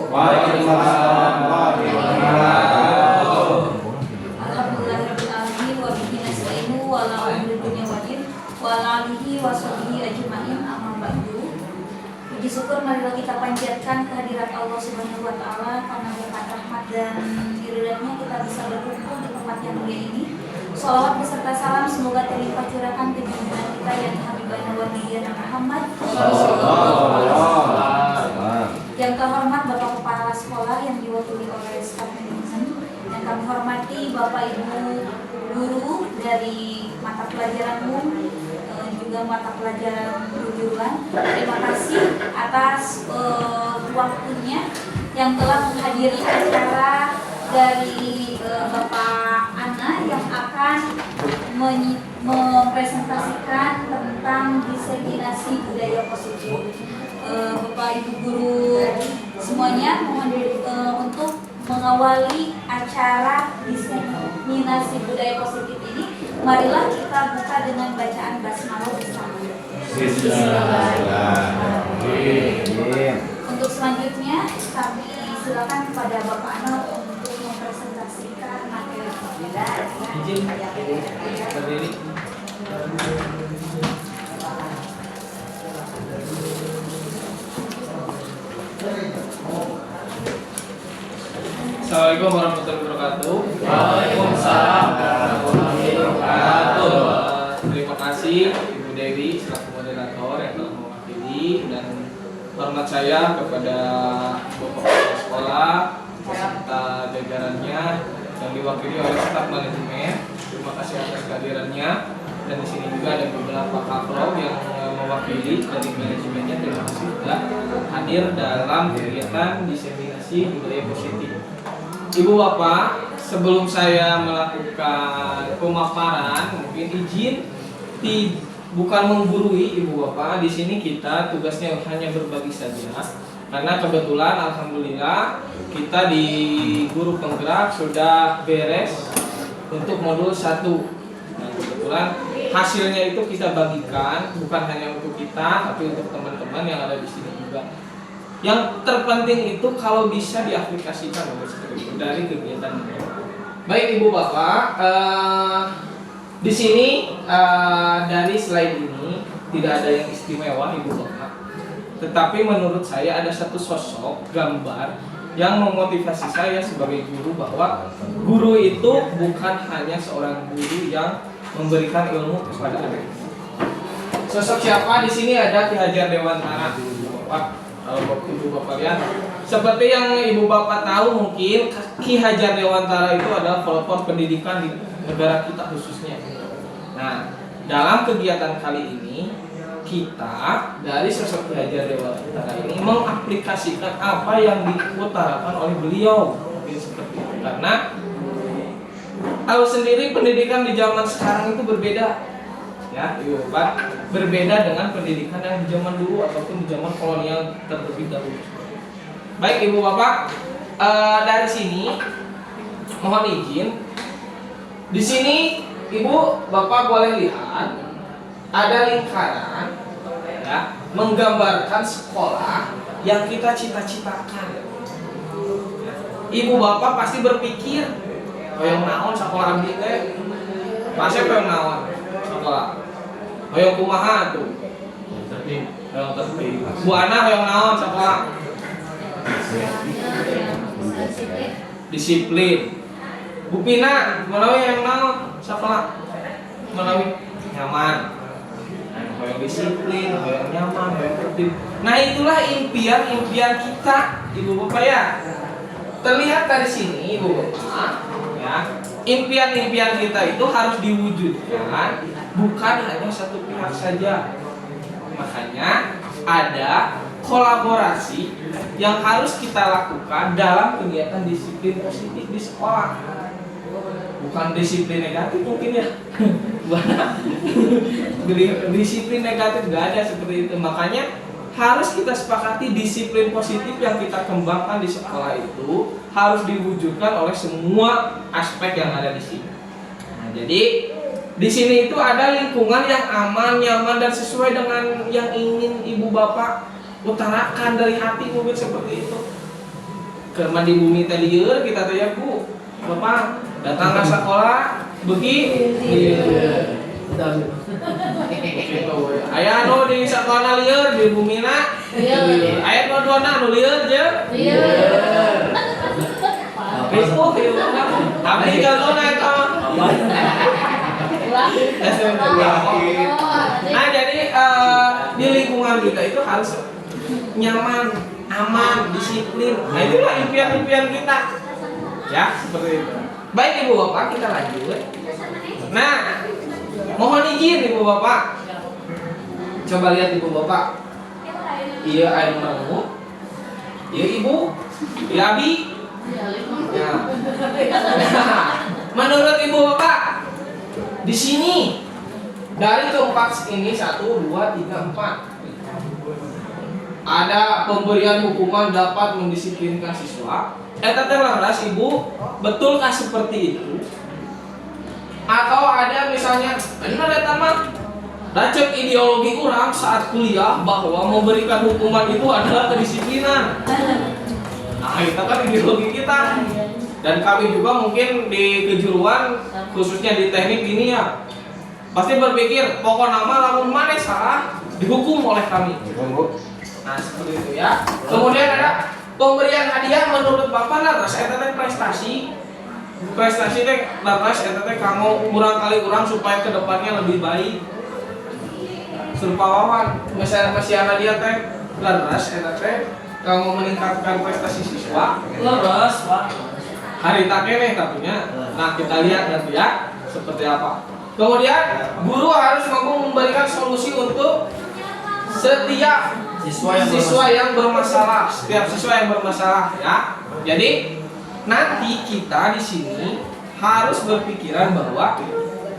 Waalaikumsalam warahmatullahi wabarakatuh. Alhamdulillahirabbil alamin wa bihi nasta'inu wa la umri dunya wadin wa ala alihi wa sahbihi ajmain amma ba'du. Puji syukur marilah kita panjatkan kehadirat Allah Subhanahu wa taala karena berkat rahmat dan ridhonya kita bisa berkumpul di tempat yang mulia ini. Shalawat beserta salam semoga terlimpah curahkan ke junjungan kita yang habibana wa nabiyana Muhammad sallallahu alaihi wasallam. Yang terhormat Bapak Kepala Sekolah yang diwakili oleh staf manajemen, yang kami hormati Bapak Ibu guru dari mata pelajaran umum juga mata pelajaran kejuruan. Terima kasih atas waktunya yang telah menghadiri acara dari Bapak Ana yang akan mempresentasikan tentang diseminasi budaya positif. Bapak Ibu guru semuanya mohon untuk mengawali acara diseminasi budaya positif ini, marilah kita buka dengan bacaan basmalah bersama. Untuk selanjutnya kami silakan kepada Bapak Ana untuk mempresentasikan materi pembelajaran. Berdiri. Assalamualaikum warahmatullahi wabarakatuh. Waalaikumsalam warahmatullahi wabarakatuh. Terima kasih Ibu Dewi selaku moderator yang telah mewakili, dan hormat saya kepada Bapak Kepala Sekolah beserta jajarannya yang diwakili oleh staf manajemen. Terima kasih atas kehadirannya. Dan di sini juga ada beberapa kaprol yang mewakili dari manajemennya. Terima kasih sudah hadir dalam kegiatan diseminasi budaya positif. Ibu Bapak, sebelum saya melakukan pemaparan, mungkin izin bukan menggurui Ibu Bapak. Di sini kita tugasnya hanya berbagi saja. Karena kebetulan alhamdulillah kita di guru penggerak sudah beres untuk modul 1. Nah, kebetulan hasilnya itu kita bagikan bukan hanya untuk kita tapi untuk teman-teman yang ada di sini juga. Yang terpenting itu kalau bisa diaplikasikan dari kegiatan ini. Baik Ibu Bapak, di sini dari slide ini tidak ada yang istimewa Ibu Bapak. Tetapi menurut saya ada satu sosok gambar yang memotivasi saya sebagai guru bahwa guru itu bukan hanya seorang guru yang memberikan ilmu kepada anak. Sosok siapa? Di sini ada Ki Hajar Dewantara Ibu Bapak. Kalau Ibu Bapak lihat, seperti yang Ibu Bapak tahu mungkin Ki Hajar Dewantara itu adalah pelopor pendidikan di negara kita khususnya. Nah, dalam kegiatan kali ini kita dari sosok Ki Hajar Dewantara ini mengaplikasikan apa yang diutarakan oleh beliau, mungkin seperti itu. Karena tahu sendiri pendidikan di zaman sekarang itu berbeda. Ya, Ibu Bapak, berbeda dengan pendidikan yang di zaman dulu ataupun di zaman kolonial terlebih dahulu. Baik Ibu Bapak, dari sini mohon izin. Di sini Ibu Bapak boleh lihat ada lingkaran ya, menggambarkan sekolah yang kita cita-citakan. Ibu Bapak pasti berpikir, hoyong naon sekolah abdi teh? Pasti hoyong naon sekolah. Hoyong kumaha tuh? Hoyong tertib. Bu Ana hoyong naon sekolah? Disiplin. Bu Pina menawi yang naon sekolah? Menawi nyaman. Hoyong disiplin, hoyong nyaman, hoyong tertib. Nah, itulah impian-impian kita, Ibu Bapak ya. Terlihat dari sini Ibu Bapak, ya. Impian-impian kita itu harus diwujudkan bukan hanya satu pihak saja. Makanya ada kolaborasi yang harus kita lakukan dalam kegiatan disiplin positif di sekolah. Bukan disiplin negatif mungkin ya. Disiplin negatif nggak ada seperti itu. Makanya harus kita sepakati disiplin positif yang kita kembangkan di sekolah itu harus diwujudkan oleh semua aspek yang ada di sini. Nah, jadi di sini itu ada lingkungan yang aman, nyaman, dan sesuai dengan yang ingin Ibu Bapak utarakan dari hati, mungkin seperti itu. Kerma di bumi teh lieur kita teh ya Bu. Bapak datang ke sekolah beuki lieur. Gitu. Aya anu di sekolah lieur di bumina lieur. Aya dua-duana anu lieur jeung lieur. Tapi contohnya itu. Nah jadi di lingkungan kita itu harus nyaman, aman, disiplin. Nah itulah impian-impian kita. Ya seperti itu. Baik Ibu Bapak kita lanjut. Nah mohon izin Ibu Bapak. Coba lihat Ibu Bapak. Iya air mangu. Iya Ibu. Iya Abi. Ya. Menurut Ibu Bapak, di sini dari keempat ini 1, 2, 3, 4 ada pemberian hukuman dapat mendisiplinkan siswa. Eta teh laras Ibu, betulkah seperti itu? Atau ada misalnya, ini ada mah dacek ideologi orang saat kuliah bahwa memberikan hukuman itu adalah kedisiplinan. Nah, itu kan ideologi kita. Dan kami juga mungkin di kejuruan khususnya di teknik ini ya pasti berpikir pokok nama lamun mana salah dihukum oleh kami. Nah seperti itu ya. Kemudian ada pemberian hadiah menurut Bapak laras eta teh prestasi teh laras eta teh kamu kurang kali kurang supaya kedepannya lebih baik. Serupawan misalnya hadiah teh laras eta teh kamu meningkatkan prestasi siswa laras Pak. Hari tak kene tapinya. Nah kita lihat nanti ya seperti apa. Kemudian guru harus mampu memberikan solusi untuk setiap siswa yang bermasalah. Setiap siswa yang bermasalah ya. Jadi nanti kita di sini harus berpikiran bahwa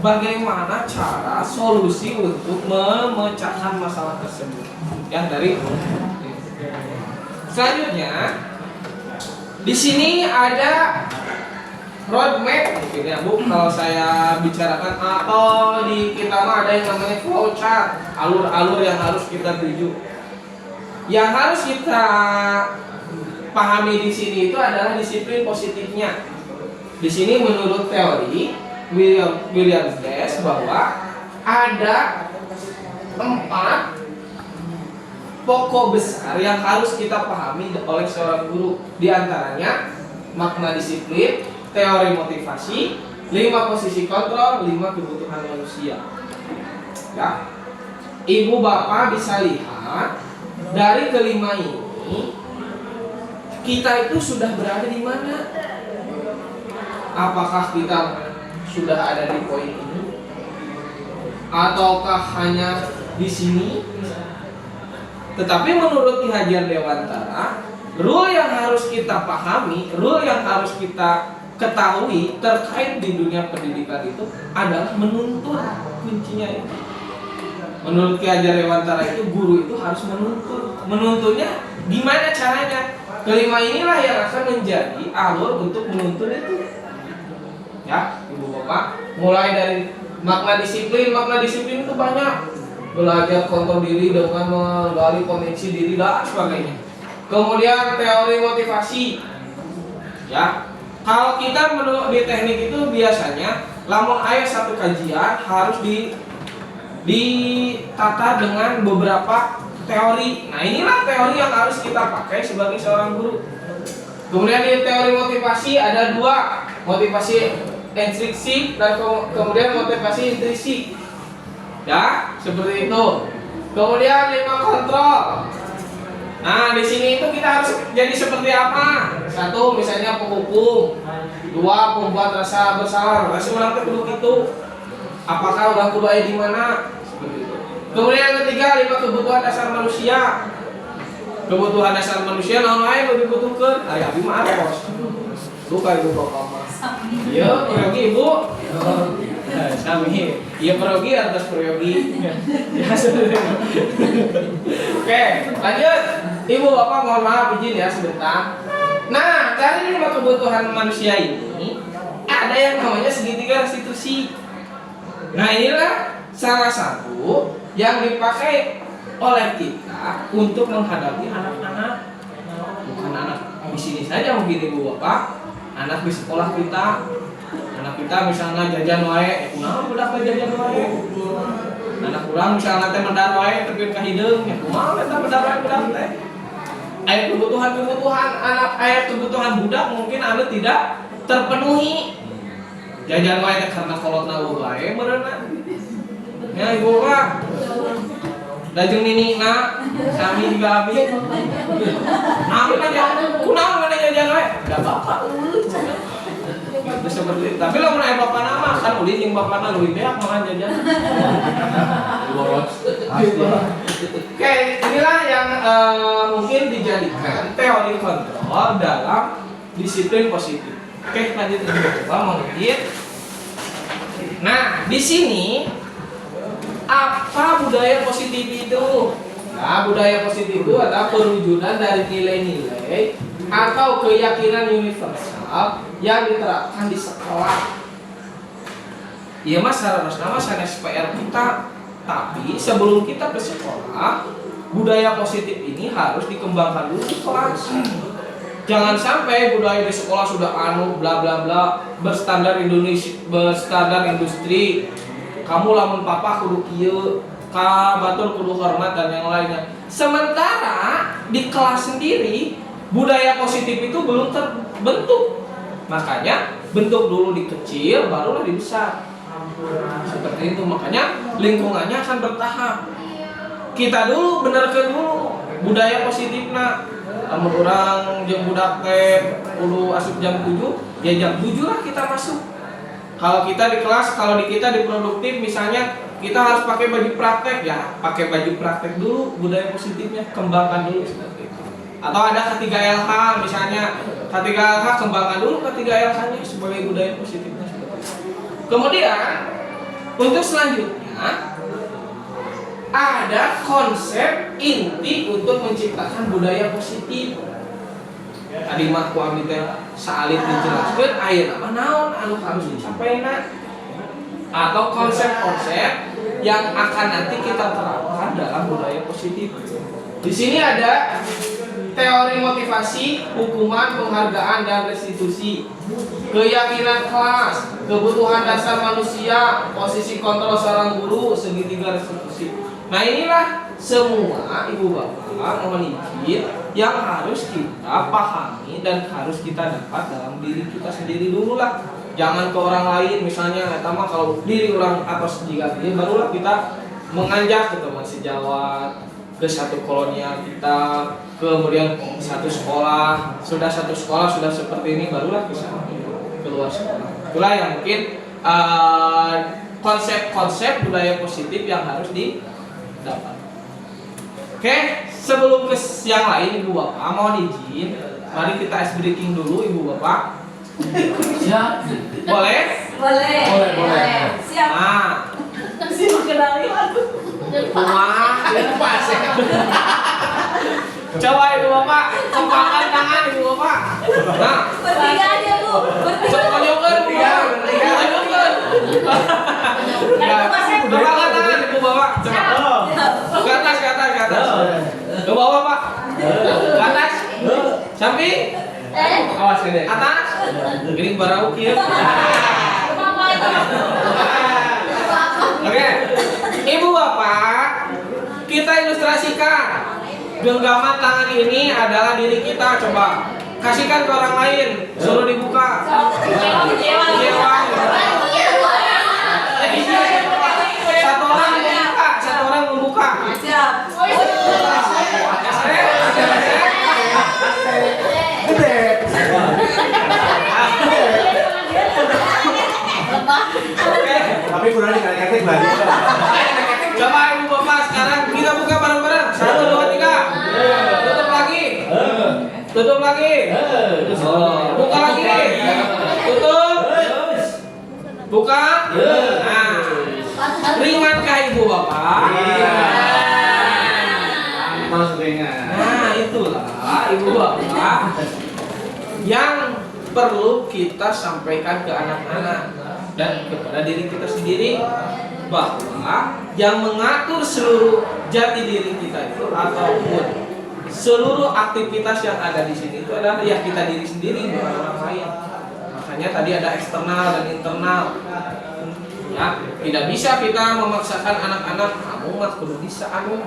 bagaimana cara solusi untuk memecahkan masalah tersebut. Ya dari selanjutnya di sini ada roadmap mungkin ya Bu kalau saya bicarakan atau di kita mah ada yang namanya flow chart, alur-alur yang harus kita tuju. Yang harus kita pahami di sini itu adalah disiplin positifnya. Di sini menurut teori William James bahwa ada 4 pokok besar yang harus kita pahami oleh seorang guru. Di antaranya makna disiplin, teori motivasi, 5 posisi kontrol, 5 kebutuhan manusia. Ya. Ibu Bapak bisa lihat dari kelima ini kita itu sudah berada di mana? Apakah kita sudah ada di poin ini? Ataukah hanya di sini? Tetapi menurut Ki Hajar Dewantara, rule yang harus kita pahami, rule yang harus kita ketahui terkait di dunia pendidikan itu adalah menuntut. Kuncinya itu. Menurut Ki Hajar Dewantara itu guru itu harus menuntut. Menuntutnya gimana caranya? Kelima inilah yang akan menjadi alur untuk menuntut itu. Ya, Ibu Bapak, mulai dari makna disiplin itu banyak. Belajar kontrol diri dengan menggali potensi diri dan sebagainya. Kemudian teori motivasi. Ya. Kalau kita menurut di teknik itu biasanya lamun aya satu kajian harus ditata dengan beberapa teori. Nah, inilah teori yang harus kita pakai sebagai seorang guru. Kemudian di teori motivasi ada 2, motivasi intrinsik dan kemudian motivasi intrinsik. Ya, seperti itu. Kemudian 5 kontrol. Nah, di sini itu kita harus jadi seperti apa? 1 misalnya penghukum, 2 pembuat rasa bersalah. Rasa orang kudu gitu. Apakah orang kudu aya di mana? Seperti itu. Kemudian yang ketiga 5 kebutuhan dasar manusia. Kebutuhan dasar manusia naon wae nu dibutuhkeun? Ari abi mah aros. Luka Ibu Bapak mah. Iya, pergi Ibu. Sami. Iya pergi atas pergi. Oke, lanjut. Ibu Bapak mohon maaf izin ya sebentar. Nah, dari 5 kebutuhan manusia ini ada yang namanya segitiga restitusi. Nah, inilah salah satu yang dipakai oleh kita untuk menghadapi anak-anak, bukan anak sini saja mungkin ibu bapak, anak di sekolah kita, anak kita misalnya jajan wae, kumaha budak jajan wae. Anak kurang misalnya teh medar wae terkeun ka hideung, ya kumaha eta medar wae budak teh. Aya kebutuhan anak, aya kebutuhan budak mungkin anu tidak terpenuhi. Jajan wae teh karena kolotna wae meureunna. Ya ibu bapak. Lajeng ninina kami juga abi. Abi aja, kunaon mana jajan wae? Da bapak Bisa seperti tapi lo mun aya bapak nama kan ulin jeung bapana leuwih beak makan jajan. Oke, inilah yang mungkin dijadikan teori kontrol dalam disiplin positif. Oke, lanjut coba mau ngedit. Nah, di sini apa budaya positif itu? Nah, budaya positif itu adalah perwujudan dari nilai-nilai atau keyakinan universal yang diterapkan di sekolah. Iya mas, harusnya mas sanes PR kita. Tapi sebelum kita ke sekolah, budaya positif ini harus dikembangkan dulu di kelas. Jangan sampai budaya di sekolah sudah bla bla bla berstandar Indonesia, berstandar industri. Kamu lamun papa kudu kieu, ka batur kudu hormat dan yang lainnya. Sementara di kelas sendiri budaya positif itu belum terbentuk. Makanya bentuk dulu di kecil barulah di besar. Seperti itu, makanya lingkungannya akan bertahap. Kita dulu benerkeun dulu budaya positifna. Lamun urang jeung budak teh kudu asup jam 7, ya jam 7 lah kita masuk. Kalau kita di kelas, kalau di kita di produktif misalnya kita harus pakai baju praktek, ya pakai baju praktek dulu, budaya positifnya kembangkan dulu seperti itu. Atau ada K3LH misalnya, K3LH kembangkan dulu K3LH-nya sebagai budaya positifnya seperti itu. Kemudian untuk selanjutnya ada konsep inti untuk menciptakan budaya positif. Tadi mah ku abdi teh saalit dijelaskeun aya nama naon anu harus dicapaina atau konsep-konsep yang akan nanti kita terapkan dalam budaya positif. Di sini ada teori motivasi, hukuman, penghargaan dan restitusi, keyakinan kelas, kebutuhan dasar manusia, posisi kontrol seorang guru, segitiga restitusi. Nah inilah semua ibu bapak mohon izin yang harus kita pahami dan harus kita dapat dalam diri kita sendiri dulu lah. Jangan ke orang lain, misalnya pertama kalau diri orang atas jika dia barulah kita menganjak ke teman sejawat, ke satu kolonial kita, kemudian satu sekolah, sudah satu sekolah sudah seperti ini barulah bisa keluar sekolah. Itulah yang mungkin konsep-konsep budaya positif yang harus didapat. Oke, sebelum ke yang lain ibu bapak mohon izin, mari kita ice breaking dulu ibu bapak. Siap. Boleh? Boleh. Siap. Nah, Siap kenali aku. wah, pas ya. Coba ibu bapak, kembangkan tangan ibu bapak. Nah, Bertiga aja bu. coba nyukur ibu bapak. Nyukur. Kembangkan tangan ibu bapak. Coba. Ke atas. Ke bawah pak. Ke atas. Samping. Awas gede. Atas. Gini barau kieu. Oke. Ibu bapak, kita ilustrasikan. Genggaman tangan ini adalah diri kita. Coba kasihkan ke orang lain. Suruh dibuka. Satu orang membuka. Siap. Tapi kurang dikali-kali banyak. Coba ibu bapak sekarang kita buka bareng-bareng. 1, 2, 3. Tutup lagi. Tutup lagi. Buka lagi. Tutup. Buka. Nah, ringankah ibu bapak? Mas ringan. Nah, itulah ibu bapak yang perlu kita sampaikan ke anak-anak dan kepada diri kita sendiri, bahwa yang mengatur seluruh jati diri kita itu ataupun seluruh aktivitas yang ada di sini itu adalah ya kita diri sendiri, bukan orang lain. Makanya tadi ada eksternal dan internal. Ya, tidak bisa kita memaksakan anak-anak kamu mah kudu bisa anu.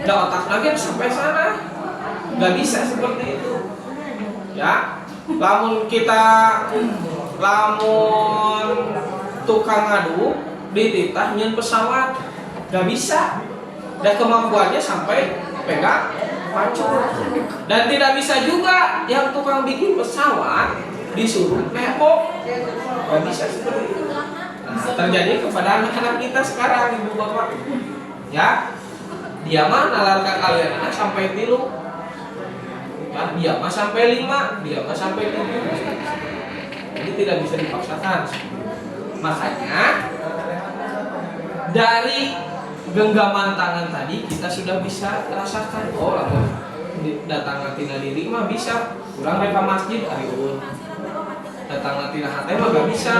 Udah otak lagi sampai sana. Nggak bisa seperti itu. Ya, lamun tukang ngadu dititah nyen pesawat, nggak bisa. Dan kemampuannya sampai pegang pacu. Dan tidak bisa juga yang tukang bikin pesawat disuruh nepok, nggak bisa seperti itu. Nah, terjadi kepada anak-anak kita sekarang, ibu bapak. Ya, dia mah nalarkan kalian sampai 3. Ya, dia mah sampai 5, dia mah sampai 7. Ini tidak bisa dipaksakan. Makanya dari genggaman tangan tadi kita sudah bisa rasakan, oh lamun datang tina diri mah bisa. Kurang reka masjid ari ulun. Datang tina hate mah gak bisa.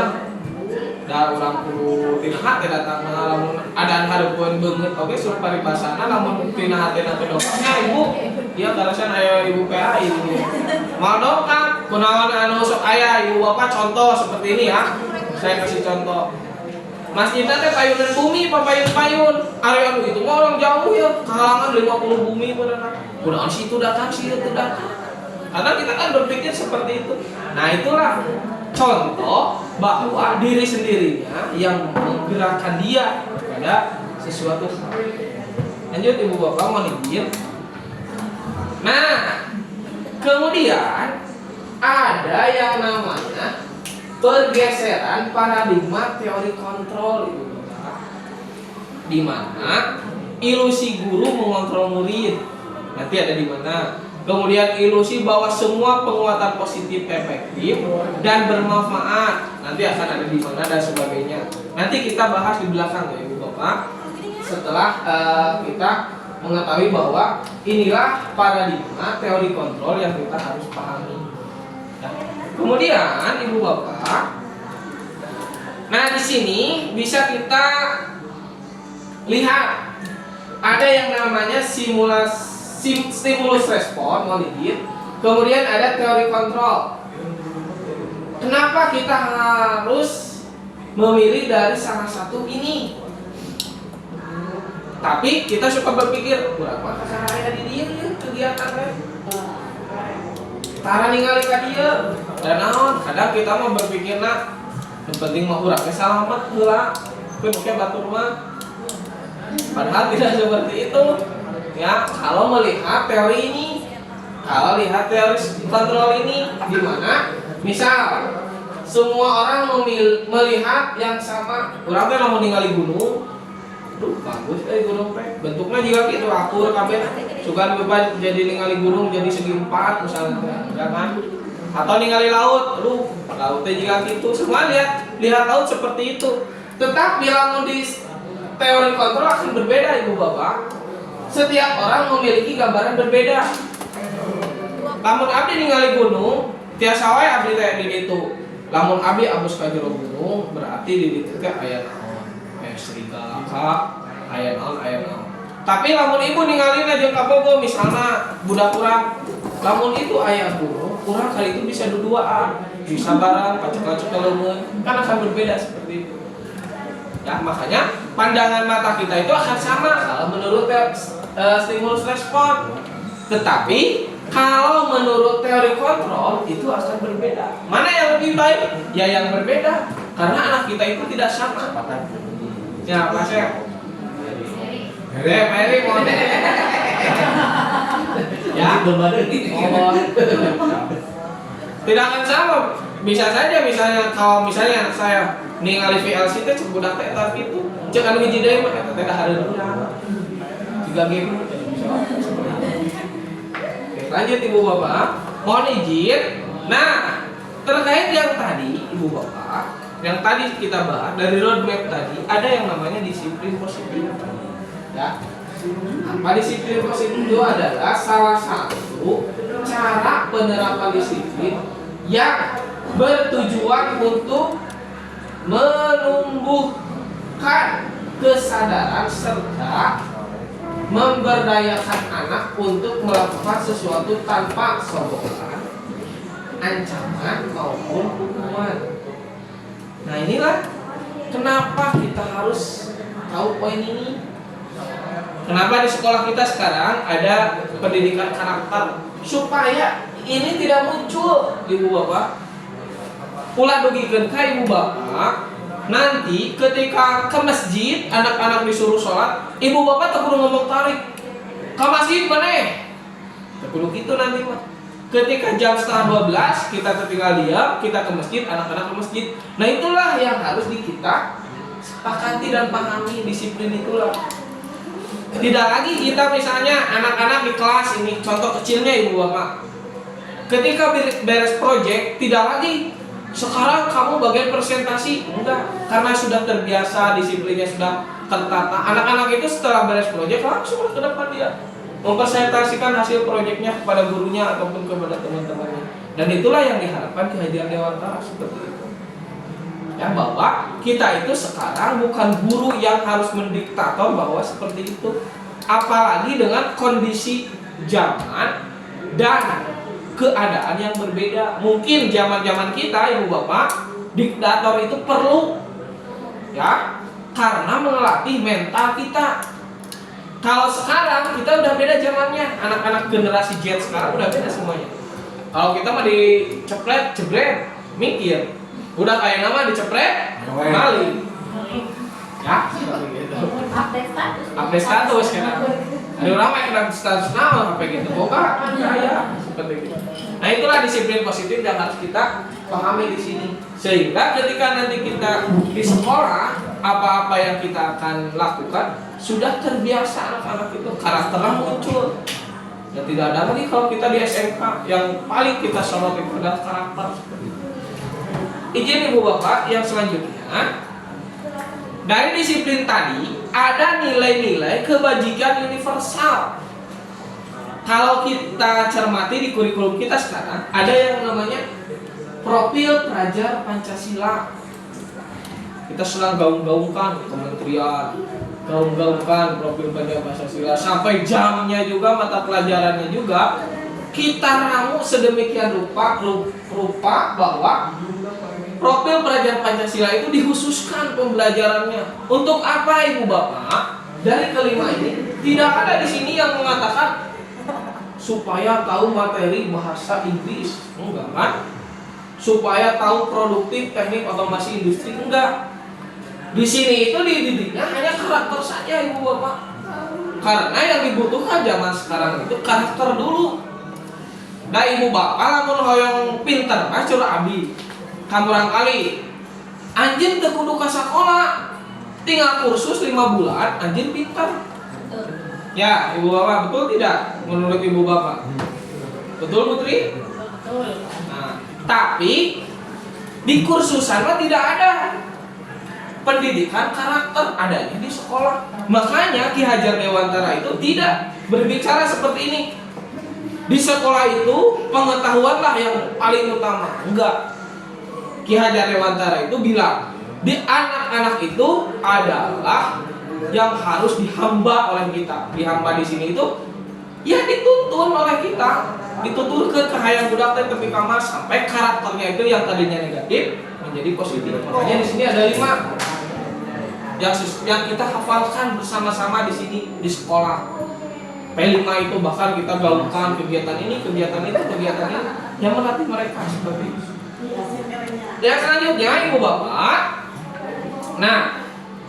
Da urang kudu tina hate datang lamun adaan hareupeun beungeut oge suruh paribasana lamun tina hatena teh dokternya ibu. Ieu garasan aya ibu PA ibu. Mal dokter kunaon anu sok aya ibu bapak contoh seperti ini ya. Saya kasih contoh. Masjidnya teh payunan bumi, papayun-payun. Area anu itu mah orang jauh ya, kehalangan 50 bumi beneran. Kunaon situ datang, situ datang. Karena kita kan berpikir seperti itu. Nah, itulah contoh bahwa diri sendirinya yang menggerakkan dia kepada sesuatu hal. Lanjut ibu bapak mau izin. Nah, kemudian ada yang namanya pergeseran paradigma teori kontrol itu, di mana ilusi guru mengontrol murid. Nanti ada di mana. Kemudian ilusi bahwa semua penguatan positif efektif dan bermanfaat. Nanti akan ada di mana dan sebagainya. Nanti kita bahas di belakang ya ibu bapak. Setelah kita mengetahui bahwa inilah paradigma teori kontrol yang kita harus pahami. Ya. Kemudian ibu bapak, nah di sini bisa kita lihat ada yang namanya stimulus respon, kemudian ada teori kontrol. Kenapa kita harus memilih dari salah satu ini? Tapi kita suka berpikir berapa kasaraya di dia kegiatannya. Tara ningali ka dieu. Dan naon? Kadang kita mau berpikir yang penting mah urang teh salamet heula. Kudu make batur mah. Padahal tidak seperti itu. Ya, kalau melihat teori ini, kalau lihat teori kontrol ini di mana? Misal semua orang melihat yang sama. Urang teh lamun ningali gunung, duh bagus gunung teh. Bentuknya juga gitu akur kabeh. Sugan beban jadi ningali gunung jadi segi 4 misalnya, ya kan? Atau ningali laut, lautnya juga gitu. Semua lihat laut seperti itu. Tetapi lamun di teori kontrol akan berbeda ibu bapak. Setiap orang memiliki gambaran berbeda. Lamun abdi ningali gunung, tiasa wae abdi teh di ditu. Lamun abdi abus ka jero gunung, berarti di ditu teh aya naon? Aya serigala ka, aya naon. Tapi lamun ibu ningalina jeung kabogo misalna budak urang, lamun itu aya gunung, urang kali itu bisa duduaan, bisa barang pacek-pacek leungeun, kan akan berbeda seperti itu. Ya, makanya pandangan mata kita itu akan sama kalau menurut stimulus respon. Tetapi kalau menurut teori kontrol itu akan berbeda. Mana yang lebih baik? Ya yang berbeda. Karena anak kita itu tidak sama. Ya, Mas ya. Mary mau ya, tidak akan sama. Bisa saja misalnya kalau misalnya saya ningali VLC teh cek budak teh tapi itu cek anu hiji deui mah eta teh hareureuna. Juga gitu. Lanjut ibu bapak, mohon izin. Nah, terkait yang tadi ibu bapak, yang tadi kita bahas dari roadmap tadi ada yang namanya disiplin positif. Ya. Apa disiplin positif itu adalah salah satu cara penerapan disiplin yang bertujuan untuk menumbuhkan kesadaran serta memberdayakan anak untuk melakukan sesuatu tanpa sokongan, ancaman maupun hukuman. Nah inilah kenapa kita harus tahu poin ini. Kenapa di sekolah kita sekarang ada pendidikan karakter supaya ini tidak muncul, ibu bapak. Ulah dugikeun ka ibu bapak, nanti ketika ke masjid anak-anak disuruh sholat, ibu bapak tak perlu ngomong tarik ke masjid maneh. Tak perlu gitu nanti mah. Ketika jam setengah 12 kita tinggal diam, kita ke masjid, anak-anak ke masjid. Nah itulah yang harus kita sepakati dan pahami, disiplin itulah. Tidak lagi kita misalnya anak-anak di kelas ini, contoh kecilnya ibu bapak, ketika beres proyek tidak lagi sekarang kamu bagian presentasi, enggak, karena sudah terbiasa, disiplinnya sudah tertata. Anak-anak itu setelah beres proyek langsung ke depan dia mempresentasikan hasil proyeknya kepada gurunya ataupun kepada teman-temannya. Dan itulah yang diharapkan Ki Hajar Dewantara seperti itu. Ya bahwa kita itu sekarang bukan guru yang harus mendiktator bahwa seperti itu. Apalagi dengan kondisi zaman dan keadaan yang berbeda. Mungkin zaman-zaman kita ibu bapak, diktator itu perlu, ya, karena melatih mental kita. Kalau sekarang kita udah beda zamannya, anak-anak generasi Z sekarang udah beda semuanya. Kalau kita mah dicepret, jebret, mikir. Udah kayak nama dicepret, maling. Ya, seperti gitu. Update status kan. Ada orang yang kena status nama apa gitu. Boga, ya, seperti itu. Nah, itulah disiplin positif yang harus kita pahami di sini. Sehingga ketika nanti kita di sekolah, apa-apa yang kita akan lakukan sudah terbiasa anak-anak itu, karakternya muncul. Dan tidak ada lagi kalau kita di SMK yang paling kita sorot itu adalah karakter. Izin ibu bapak yang selanjutnya, dari disiplin tadi ada nilai-nilai kebajikan universal. Kalau kita cermati di kurikulum kita sekarang, ada yang namanya profil pelajar Pancasila. Kita sedang gaung-gaungkan kementerian, gaung-gaungkan profil pelajar Pancasila, sampai jamnya juga, mata pelajarannya juga kita ramu sedemikian rupa bahwa profil pelajar Pancasila itu dikhususkan pembelajarannya. Untuk apa ibu bapak? Dari kelima ini tidak ada di sini yang mengatakan supaya tahu materi bahasa Inggris, enggak kan? Supaya tahu produktif teknik otomasi industri, enggak. Di sini itu dididiknya hanya karakter saja ibu bapak. Karena yang dibutuhkan zaman sekarang itu karakter dulu. Nah ibu bapak lamun hoyong pinter, macur abi. Kamurang kali anjing teu kudu ka sakola, tinggal kursus 5 bulan anjing pintar. Ya ibu bapak, betul tidak menurut ibu bapak? Betul Putri? Nah, tapi di kursusan mah tidak ada pendidikan karakter, adanya di sekolah. Makanya Ki Hajar Dewantara itu tidak berbicara seperti ini. Di sekolah itu pengetahuanlah yang paling utama. Enggak. Ki Hajar Dewantara itu bilang, di anak-anak itu adalah yang harus dihamba oleh kita. Dihamba di sini itu ya dituntun oleh kita, dituntun ke hayang budak dan tepi kamar sampai karakternya itu yang tadinya negatif menjadi positif. Makanya di sini ada 5 yang kita hafalkan bersama-sama di sini di sekolah. P5 itu bahkan kita gaungkan kegiatan ini, kegiatan itu, kegiatan ini yang melatih mereka seperti itu. Yang selanjutnya ibu bapak, nah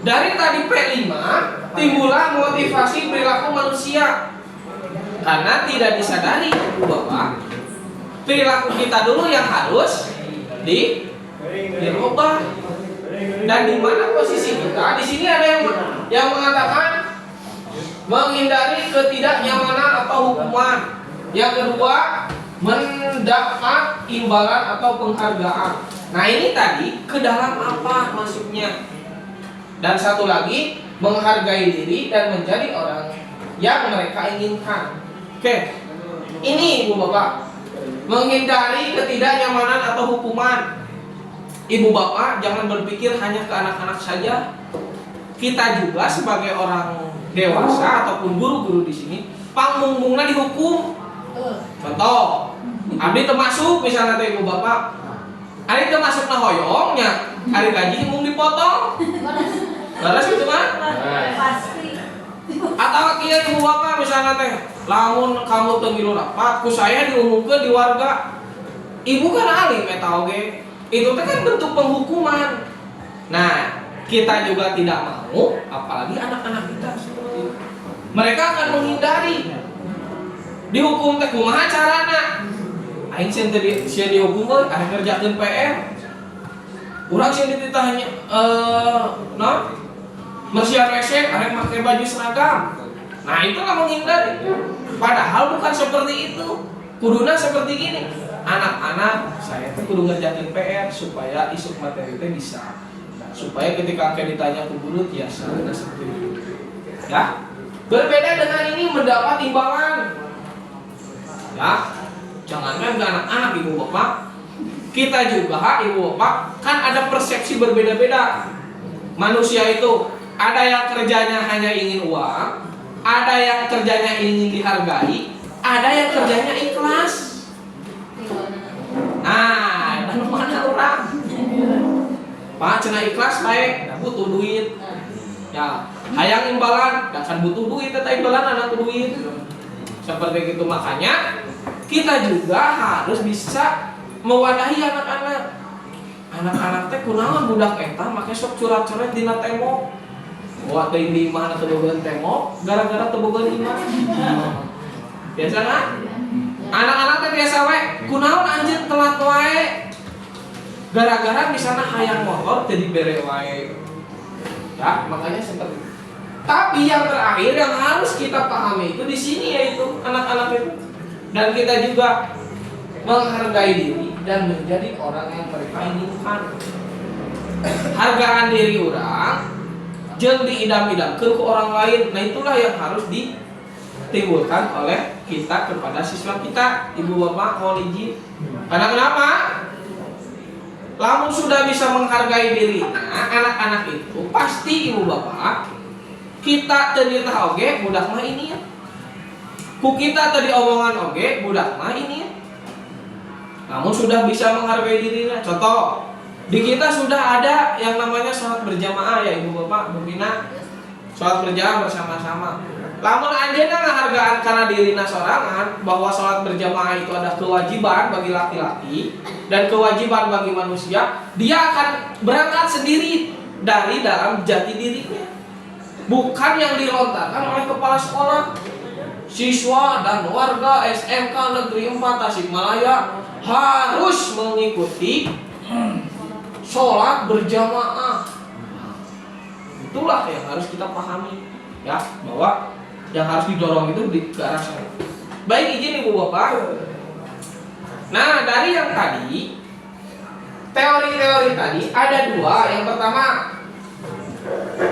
dari tadi P5 timbullah motivasi perilaku manusia. Karena tidak disadari ibu bapak, perilaku kita dulu yang harus dirubah. Dan di mana posisi kita? Di sini ada yang mengatakan menghindari ketidaknyamanan atau hukuman. Yang kedua, mendapat imbalan atau penghargaan. Nah ini tadi ke dalam apa masuknya? Dan satu lagi, menghargai diri dan menjadi orang yang mereka inginkan. Oke, ini ibu bapak, menghindari ketidaknyamanan atau hukuman. Ibu bapak jangan berpikir hanya ke anak-anak saja. Kita juga sebagai orang dewasa ataupun guru-guru di sini pangmunggungna dihukum. Contoh, abdi termasuk misalnya teh ibu bapak, ari termasuk na hoyongnya, hari gaji mung dipotong. Beres gitu mah? Pasti. Atau kieu ibu bapak misalnya teh, lamun kamu teu ngilu rapat, ku saya diumumkeun di warga. Ibu kan alim eta oge. Itu teh kan bentuk penghukuman. Nah, kita juga tidak mau, apalagi anak-anak kita seperti itu. Mereka akan menghindari. Dihukum teh kumaha carana? Aing sieun dihukum euy, aya ngerjakeun PR. Urang sieun dititahnya bersiar WC, aya make baju seragam. Nah, itulah menghindari. Padahal bukan seperti itu. Kuduna seperti gini. Anak-anak, saya tuh kudu ngerjakeun PR supaya isuk materi teh bisa. Supaya ketika akan ditanya ke guru biasa seperti itu. Ya. Berbeda dengan ini mendapat imbalan. Ya. Jangankan ke anak-anak ibu bapak, kita juga ibu bapak kan ada persepsi berbeda-beda. Manusia itu ada yang kerjanya hanya ingin uang, ada yang kerjanya ingin dihargai, ada yang kerjanya ikhlas. Nah, dan mana orang? Pak cenah ikhlas baik, butuh duit. Ya, hayang imbalan, akan butuh duit, eta imbalan anak duit. Seperti itu makanya kita juga harus bisa mewadahi anak-anak. Anak-anak teh kunaon budak eta make sok curat-curat dina tembok. Wah teh di mana tebogan tembok gara-gara tebogan iman. Biasa kan? Anak-anak teh biasa we, kunaon anjeun telat wae. Gara-gara misalnya hayang motor teh dibere wae. Ya, makanya seperti itu. Tapi yang terakhir yang harus kita pahami itu di sini yaitu anak-anak itu. Dan kita juga menghargai diri dan menjadi orang yang mereka inginkan. Hargaan diri orang jeung diidam-idamkeun ke orang lain. Nah, itulah yang harus ditimbulkan oleh kita kepada siswa kita. Ibu bapak mohon izin. Karena kenapa? Lamun sudah bisa menghargai diri, anak-anak itu pasti ibu bapak kita tadi tahu oge budak mah ini ya. Ku kita tadi omongan oge budak mah ini ya. Namun sudah bisa menghargai dirinya. Contoh, di kita sudah ada yang namanya sholat berjamaah ya ibu bapak, Bu Bina. Sholat berjamaah bersama-sama. Lamun anjeunna ngahargaan karena dirina sorangan bahwa sholat berjamaah itu ada kewajiban bagi laki-laki dan kewajiban bagi manusia, dia akan berangkat sendiri dari dalam jati dirinya. Bukan yang dilontarkan oleh kepala sekolah. Siswa dan warga SMK Negeri 4 Tasikmalaya harus mengikuti sholat berjamaah. Itulah yang harus kita pahami, ya, bahwa yang harus didorong itu di ke arah sana. Baik, izin ibu bapak. Nah, dari yang tadi teori-teori tadi ada dua. Yang pertama,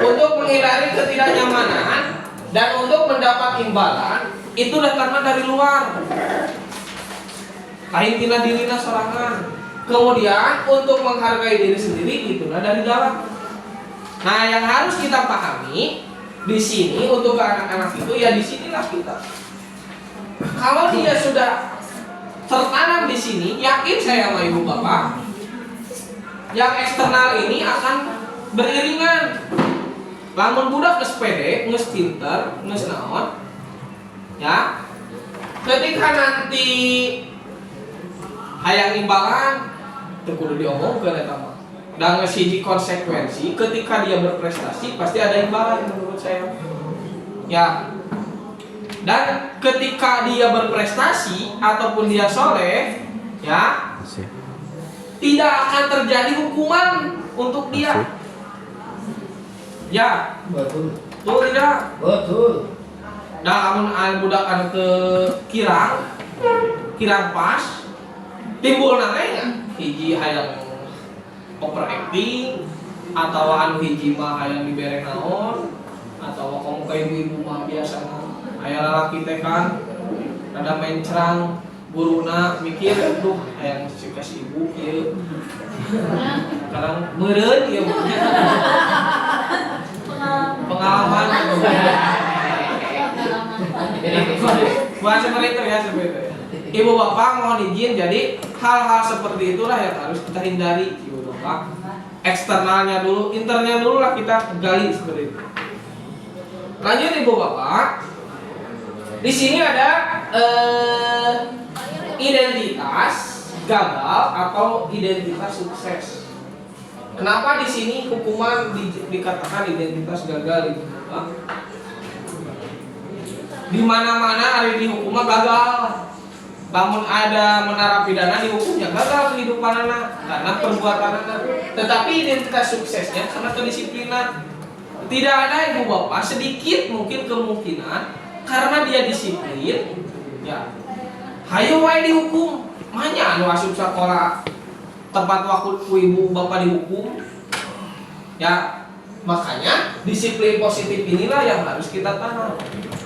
untuk menghindari ketidaknyamanan dan untuk mendapat imbalan itu datangnya dari luar. Lain tina dirina sorangan. Kemudian untuk menghargai diri sendiri itu dari dalam. Nah, yang harus kita pahami di sini untuk ke anak-anak itu ya di sinilah kita. Kalau dia sudah tertanam di sini, yakin saya sama ibu bapak, yang eksternal ini akan beriringan. Lamun budak geus pede, geus pinter, geus naon, ya. Ketika nanti hayang imbalan, teu kudu diomongkeun eta mah. Dan siji konsekuensi ketika dia berprestasi pasti ada imbalan menurut saya. Ya. Dan ketika dia berprestasi ataupun dia soleh, ya, tidak akan terjadi hukuman untuk dia. Ya, Betul. betul tidak? Betul. Nah, amun budak anu ke kirang pas, timbul nanti hiji hayang overacting atau anu hiji mah hayang dibere naon atau kamu kayak ibu-ibu mah biasa hayang lalaki teh kan rada main cerang guruna mikir aduh hayang kasih ibu ieu sekarang meureun ieu pengalaman Bukan seperti itu ya, seperti itu. Ibu bapak mohon izin, jadi hal-hal seperti itulah yang harus kita hindari, ibu bapak. Eksternalnya dulu, internalnya dulu lah kita gali seperti itu. Lanjut ibu bapak. Di sini ada identitas gagal atau identitas sukses. Kenapa di sini hukuman dikatakan identitas gagal ibu bapak? Di mana-mana ada dihukum gagal. Namun ada menarapidana dihukumnya gagal kehidupan anak karena perbuatan anak. Tetapi identitas suksesnya karena kedisiplinan. Tidak ada ibu bapak sedikit mungkin kemungkinan karena dia disiplin, ya. Hayo wae dihukum. Manya anu asup sekolah tempat waktu ibu bapak dihukum. Ya, makanya disiplin positif inilah yang harus kita tanam.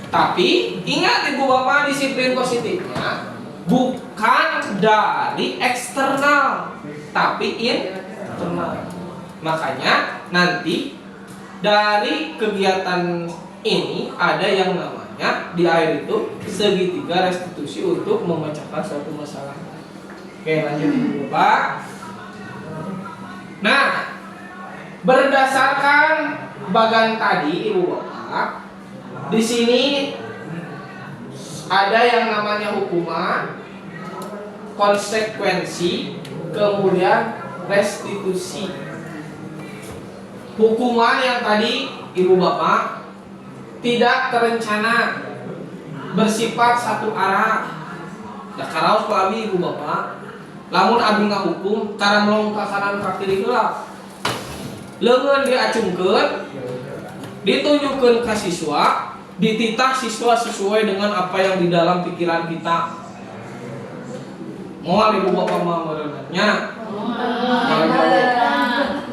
Tapi ingat ibu bapak, disiplin positifnya bukan dari eksternal, tapi internal. Makanya nanti dari kegiatan ini ada yang namanya di akhir itu segitiga restitusi untuk memecahkan suatu masalah. Oke, lanjut ibu bapak. Nah, berdasarkan bagan tadi ibu bapak, di sini ada yang namanya hukuman, konsekuensi, kemudian restitusi. Hukuman yang tadi ibu bapak tidak terencana, bersifat satu arah. Ya karaos kami ibu bapak, lamun abdi ngahukum cara melong ka kanan ka kiri heula. Leungeun diacungkeun, ditunjukkeun ka siswa, dititah siswa sesuai dengan apa yang di dalam pikiran kita. Moal ibu bapak mah merenangnya.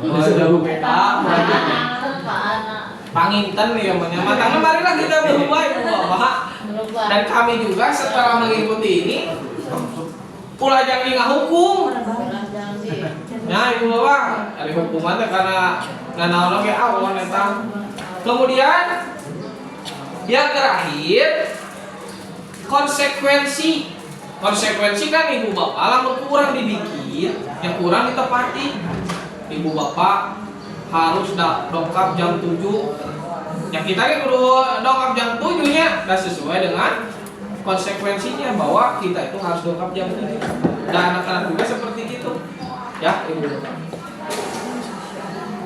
Jauh beda. Panginten ya namanya. Makanya marilah kita berubah ibu bapak. Dan kami juga setelah mengikuti ini ulah jangan ngahukum. Ya ibu bapak, ada hukumannya karena nanaon ge awon eta. Kemudian yang terakhir, konsekuensi. Konsekuensi kan ibu bapak lamun kurang dibikin, yang kurang ditepati. Ibu bapak harus dongkap jam 7. Ya kita kan kudu dongkap jam 7-nya, dan sesuai dengan konsekuensinya bahwa kita itu harus dongkap jam 7. Dan anak-anak juga seperti itu. Ya, ibu bapak.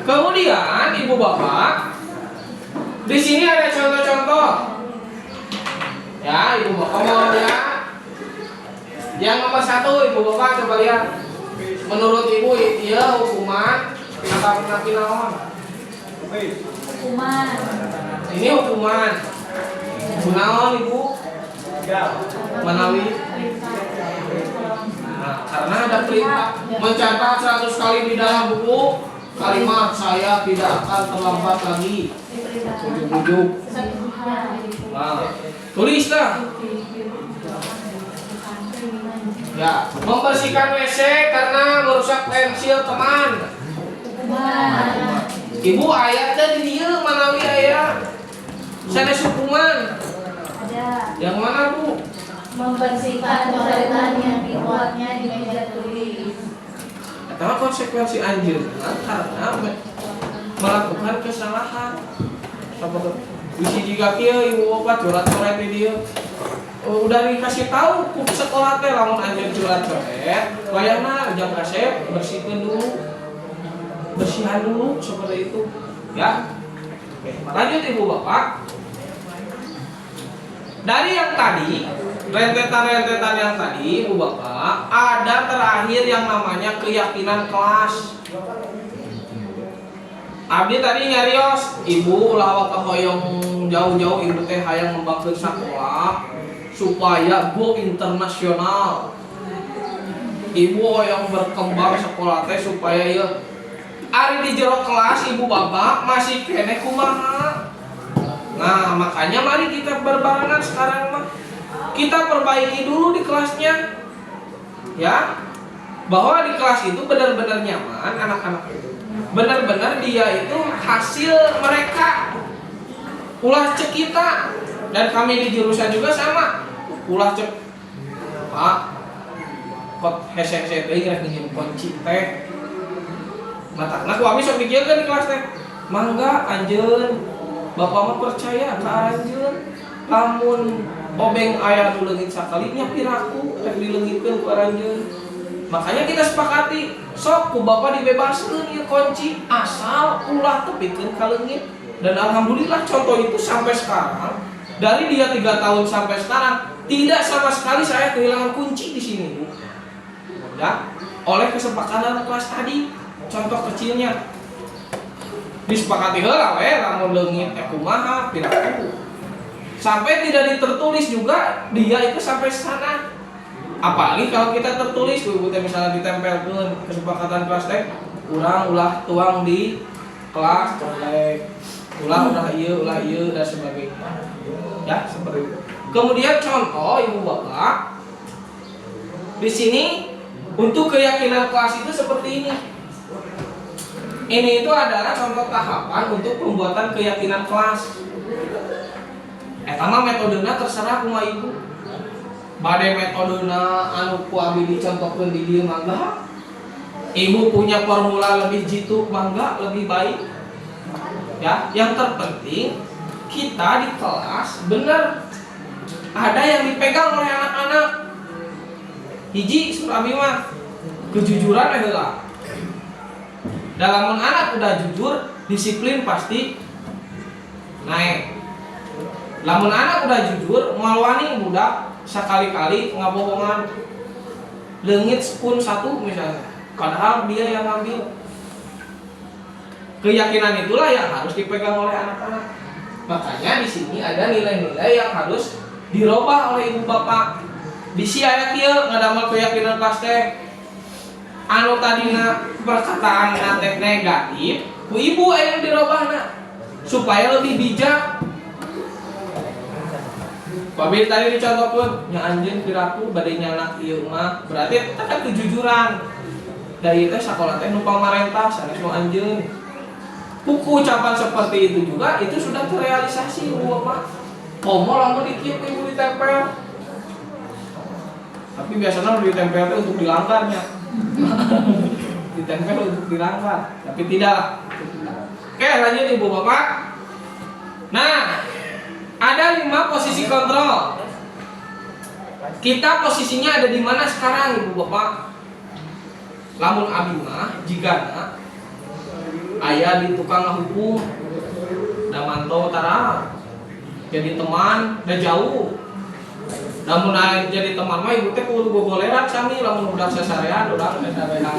Kemudian ibu bapak, di sini ada contoh-contoh. Ya, ibu bapak mau lihat. Yang nomor 1 ibu bapak coba lihat. Menurut ibu iya hukuman atau napi naon? Hukuman. Ini hukuman. Kunaon ibu? Manawi. Nah, karena ada perintah mencatat 100 kali di dalam buku kalimat saya tidak akan terlambat lagi. Ujuk-ujuk. Nah, tulislah. Ya, membersihkan WC karena merusak pensil teman. Ibu ayatnya di dia manawi ayat. Saya hukuman. Ada. Yang mana bu? Membersihkan coretan yang dibuatnya di meja tulis. Atau konsekuensi anjir karena melakukan kesalahan. Bisa jika kia ibu bapak coret-coret di dia. Udah dikasih tahu ku sekolah teh lamun anjeun coret-coret, layana jam kasep bersihkan dulu. Bersihan dulu seperti itu. Ya. Oke, lanjut ibu bapak. Dari yang tadi, rentetan-rentetan yang tadi ibu bapak, ada terakhir yang namanya keyakinan kelas. Abdi tadi nyarios, ibu ulah waka hoyong jauh-jauh ibu teh hayang membangun sekolah supaya go internasional. Ibu hoyong berkembang sekolah teh supaya ya ari di jero kelas ibu bapak masih kene kumaha. Nah, makanya mari kita berbarengan sekarang mah. Kita perbaiki dulu di kelasnya. Ya. Bahwa di kelas itu benar-benar nyaman anak-anak itu. Benar-benar dia itu hasil mereka. Ulah cek kita. Dan kami di jurusan juga sama. Ulah cek Pak kok hese-hese teh rek nginjem kunci teh. Matakna ku abis sok dijieulkeun di kelas teh. Mangga anjeun Bapak mah percaya ka anjeun. Lamun obeng aya nu leungit sakali nya piraku rek dileungitkeun ku anjeun. Makanya kita sepakati sok ku Bapak dibebaskeun ieu kunci asal ulah tepikeun ka leungit. Dan alhamdulillah contoh itu sampai sekarang, dari dia 3 tahun sampai sekarang tidak sama sekali saya kehilangan kunci di sini, Bu. Ya, oleh kesepakatan kelas tadi, contoh kecilnya disepakati heula we lamun leungit kumaha piraku. Sampai tidak ditertulis juga dia itu sampai sana. Apalagi kalau kita tertulis, Bu, misalnya ditempelkeun kesepakatan kelas teh, urang ulah tuang di kelas colek. Ulah ieu dan sebagainya. Ya, seperti itu. Kemudian contoh Ibu Bapak di sini untuk keyakinan kelas itu seperti ini. Ini itu adalah contoh tahapan untuk pembuatan keyakinan kelas. Eta mah metodena terserah kumaha Ibu. Bade metodena anu ku abi dicontohkeun di dieu mangga. Ibu punya formula lebih jitu mangga lebih baik. Ya, yang terpenting kita di kelas benar ada yang dipegang oleh anak-anak. Hiji surah abi mah kejujuran adalah dalam anak udah jujur, disiplin pasti naik. Lamun anak udah jujur, malwani budak sekali-kali ngabohongan leungit pun satu misalnya, padahal dia yang ngambil. Keyakinan itulah yang harus dipegang oleh anak-anak. Makanya di sini ada nilai-nilai yang harus dirubah oleh ibu bapak. Bisi aya kieu ngadamel keyakinan kelas teh. Anu tadina perkataan teh negatif, ku ibu aya dirobahna supaya lebih bijak. Pabil tadi dicontohkeun nya anjeun piraku bade nyanak ieu mah, berarti eta kan kejujuran. Dari teh sakola teh nu pamarentah sanes nu anjeun. Buku ucapan seperti itu juga itu sudah terrealisasi Bu Bapak. Komo lamun dikieu ibu ditempel. Tapi biasanya ditempel itu untuk dilanggarnya. Ditempel untuk dilanggar, tapi tidak. Oke, lanjut Ibu Bapak. Nah, ada 5 posisi kontrol. Kita posisinya ada di mana sekarang Ibu Bapak? Lamun abi mah jigana aya di tukang hukum da mantau tara jadi teman da jauh. Namun jadi teman mah ibu teh kudu gogoleran sami lamun budak sasarean urang sasarean.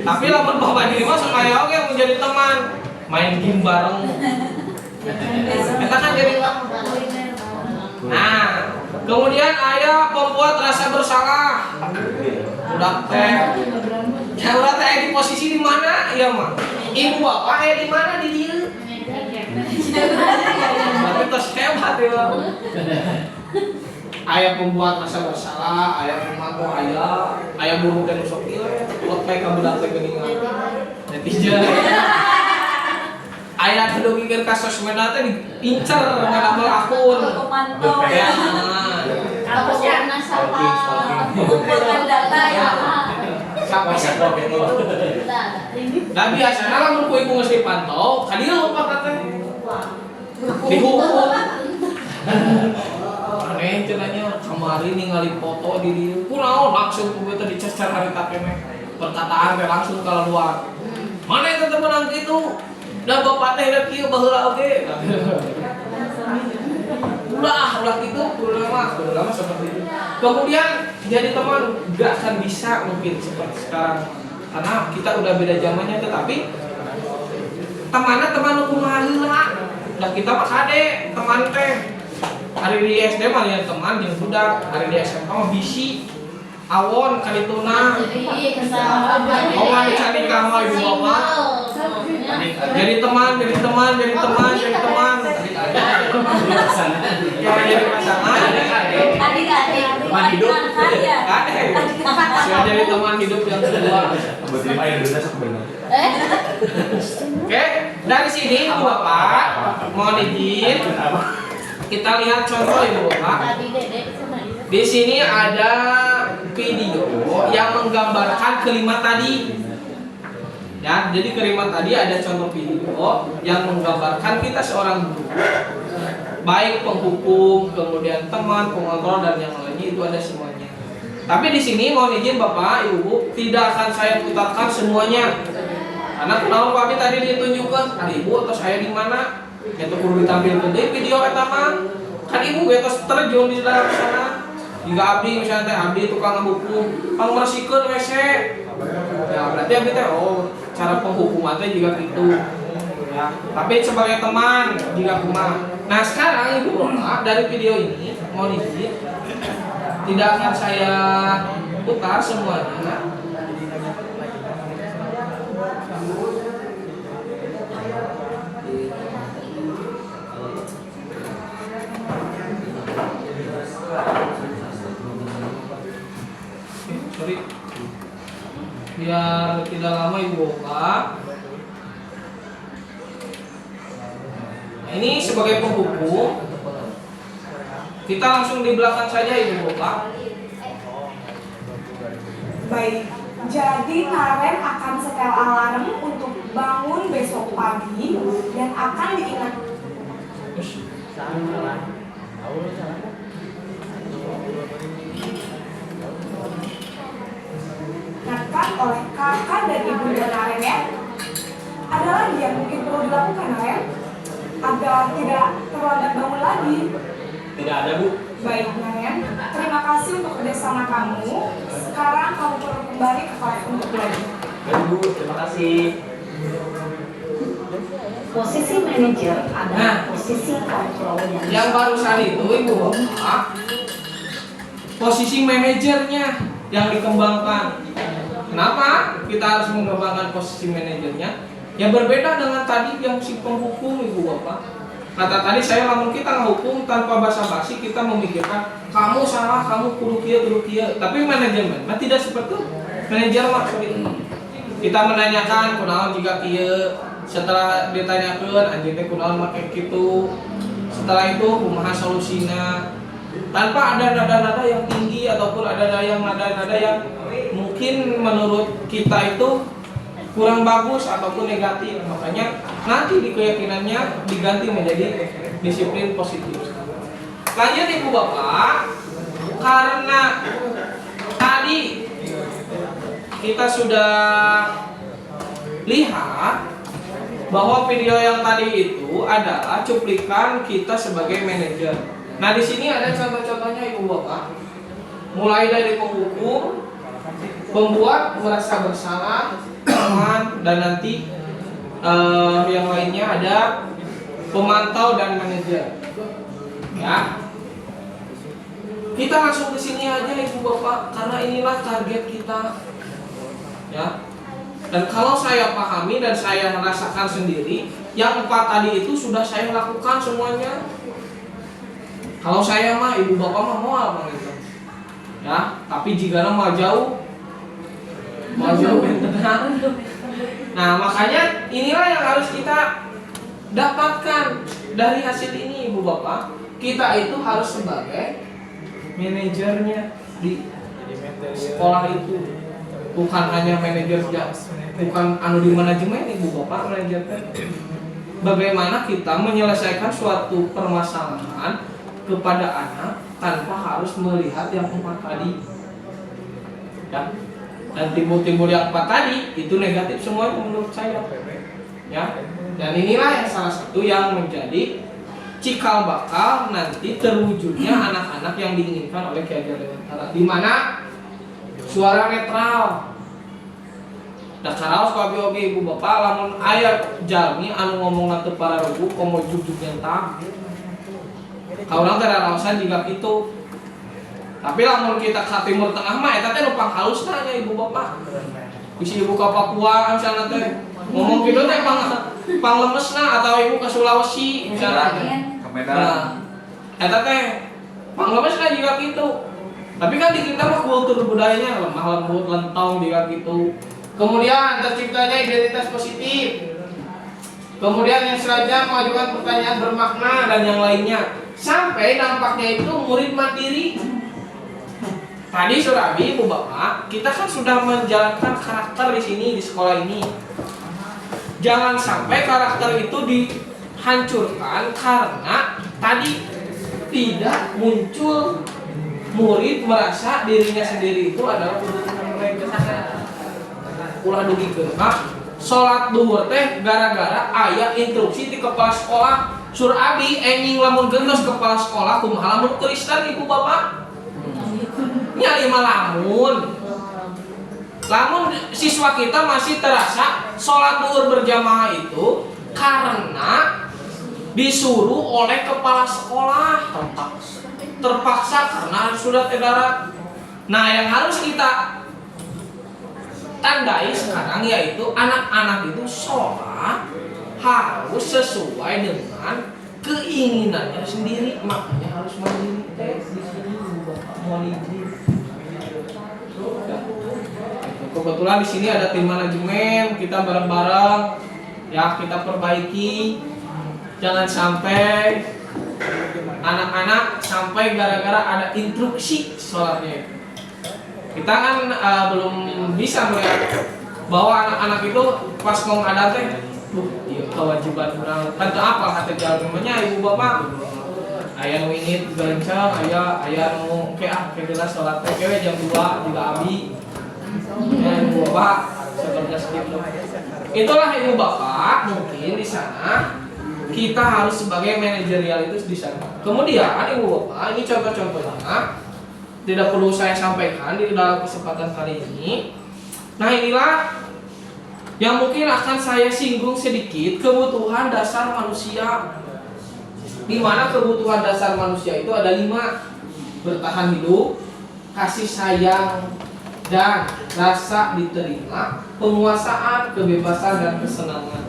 Tapi lamun bapak diri mah sakaya oge menjadi teman, main game bareng. Eta kan jadi. Nah, kemudian aya pembuat rasa bersalah. Budak teh Jawa teh di posisi di mana? Ya mah. Ibu bapak aya di mana di dieu? Tapi tos hebat ya. Aya pembuat rasa bersalah, aya pemangko aya buruh dan sok ieu. Lepek ka budak teh geuningan. Netizen. Aya kudu mikir ka sosmed teh diincer ngadamel akun. Ya. Akusnya data ya. Nah biasanya lamun ku ibu geus dipantau, ka dieu lompat teh. Dihukum. Aneh cenanya kamari ningali foto di dieu. Kunaon langsung ku teh dicecer harita keneh. Perkataan teh langsung keluar. Mana eta teh menang kitu? Da bapak teh da kieu baheula oge. Ulah gitu, lama seperti itu. Kemudian jadi teman gak akan bisa mungkin seperti sekarang karena kita udah beda zamannya, tetapi temannya teman kumaha heula. Da kita mah kade teman teh. Hari di SD mah ya teman jeung budak, hari di SMA mah bisi. Awon kalituna. Oma dicari ka mah ibu bapak. Jadi teman. Jadi pasangan. Adik-adik. Teman hidup. Sudah jadi teman hidup yang kedua. Oke, dari sini Bapak mohon izin kita lihat contoh Ibu Bapak. Di sini ada video yang menggambarkan kalimat tadi. Ya, jadi kalimat tadi ada contoh video yang menggambarkan kita seorang guru, baik penghukum, kemudian teman, pengontrol dan yang lainnya itu ada semuanya. Tapi di sini mohon izin Bapak, Ibu, tidak akan saya putarkan semuanya. Karena kenapa Pak tadi ditunjukkan, ada Ibu atau saya di mana? Itu perlu ditampilkan di video pertama. Kan Ibu betos terjun di dalam sana. Jika abdi misalnya abdi tukang hukum, pangmersikeun WC. Ya berarti abdi teh cara penghukuman teh juga gitu. Ya, tapi sebagai teman jika kumaha. Nah, sekarang Ibu Bapak dari video ini mohon izin tidak akan saya putar semuanya. Sorry, biar tidak lama Ibu Bapak. Nah, ini sebagai penghukum, kita langsung di belakang saja Ibu Bapak. Baik, jadi Naren akan setel alarm untuk bangun besok pagi dan akan diingatkan oleh kakak dan ibu Naren ya. Ada lagi yang mungkin perlu dilakukan Naren agar tidak terlambat bangun lagi? Tidak ada Bu. Baik Naren, terima kasih untuk kerjasama kamu. Sekarang kamu perlu kembali ke kelas untuk belajar. Baik Bu, terima kasih. Posisi manajer adalah posisi kontrolnya. Yang barusan itu Ibu Bapak, posisi manajernya yang dikembangkan. Kenapa kita harus mengembangkan posisi manajernya? Ya berbeda dengan tadi yang si penghukum Ibu Bapak. Kata tadi saya lamun kita ngehukum tanpa basa-basi, kita memikirkan kamu salah, kamu kudu kieu. Tapi manajemen mah tidak seperti itu. Manajer mah seperti itu. Kita menanyakan kunaon jika kieu, setelah ditanyakeun anjeun teh kunaon make kitu. Setelah itu kumaha solusina. Tanpa ada nada-nada yang tinggi ataupun ada nada-nada yang mungkin menurut kita itu kurang bagus ataupun negatif. Makanya nanti di keyakinannya diganti menjadi disiplin positif. Lanjut Ibu Bapak, karena tadi kita sudah lihat bahwa video yang tadi itu adalah cuplikan kita sebagai manajer. Nah, di sini ada contoh-contohnya Ibu Bapak. Mulai dari penghukum, pembuat merasa bersalah, teman, dan nanti yang lainnya ada pemantau dan manajer. Ya. Kita langsung ke sini aja Ibu Bapak karena inilah target kita. Ya. Dan kalau saya pahami dan saya merasakan sendiri, yang 4 tadi itu sudah saya lakukan semuanya. Kalau saya mah Ibu Bapak mah mau apa gitu. Ya, tapi jika mah jauh benar. Nah, makanya inilah yang harus kita dapatkan dari hasil ini Ibu Bapak. Kita itu harus sebagai manajernya di sekolah itu. Bukan hanya manajer, bukan anu di manajemen Ibu Bapak manajer. Bagaimana kita menyelesaikan suatu permasalahan kepada anak tanpa harus melihat yang 4 tadi. Ya. Dan timbul-timbul yang 4 tadi itu negatif semua menurut saya. Ya. Dan inilah yang salah satu yang menjadi cikal bakal nanti terwujudnya anak-anak yang diinginkan oleh Ki Hajar Dewantara, di mana suara netral. Da karaos kabeh oge Ibu Bapak lamun aya jalmi anu ngomongna teu pararugu komo jugjug nyentak. Kaurang teh raraosan jiga kitu. Tapi lamun kita ka timur tengah mah eta teh nu panghalusna nya Ibu Bapak. Bisi Ibu ka Papua misalna teh ngomong kitu teh panglemesna atau Ibu ka Sulawesi misalna. Nah, eta teh panglemesna jiga kitu. Tapi kan di kita mah kultur budayanya lemah lembut, lentong jiga kitu. Kemudian terciptanya identitas positif. Kemudian yang serajam mengajukan pertanyaan bermakna dan yang lainnya. sampai dampaknya itu murid mandiri. Tadi Surabi, Ibu Bapak, kita kan sudah menjalankan karakter di sini di sekolah ini. Jangan sampai karakter itu dihancurkan karena tadi tidak muncul murid merasa dirinya sendiri itu adalah kebutuhan mereka. Ulah dugi keuna salat duhur teh gara-gara aya instruksi di kepala sekolah. Surabi enging lamun gentos kepala sekolah kumaha lamun Kristen Ibu Bapak? Nya lima lamun siswa kita masih terasa sholat duhur berjamaah itu karena disuruh oleh kepala sekolah, terpaksa karena surat edaran. Nah, yang harus kita tandai sekarang yaitu anak-anak itu sholat harus sesuai dengan keinginannya sendiri, makanya harus mandiri di sini mohon izin. Kebetulan di sini ada tim manajemen, kita bareng-bareng ya kita perbaiki. Jangan sampai anak-anak sampai gara-gara ada instruksi sholatnya itu. Kita kan belum bisa melihat bahwa anak-anak itu pas mau ngadat teh, kewajiban orang tentu apa kata jalannya Ibu Bapak. Aya nu ini gancang, aya nu kayak jelas sholat teh jam 2 juga abi. Ibu Bapak seperti itu. Itulah Ibu Bapak mungkin di sana kita harus sebagai manajerial itu di sana. Kemudian Ibu Bapak ini contoh-contohnya tidak perlu saya sampaikan di dalam kesempatan kali ini. Nah, inilah yang mungkin akan saya singgung sedikit kebutuhan dasar manusia. Di mana kebutuhan dasar manusia itu ada 5: bertahan hidup, kasih sayang, dan rasa diterima, penguasaan, kebebasan, dan kesenangan.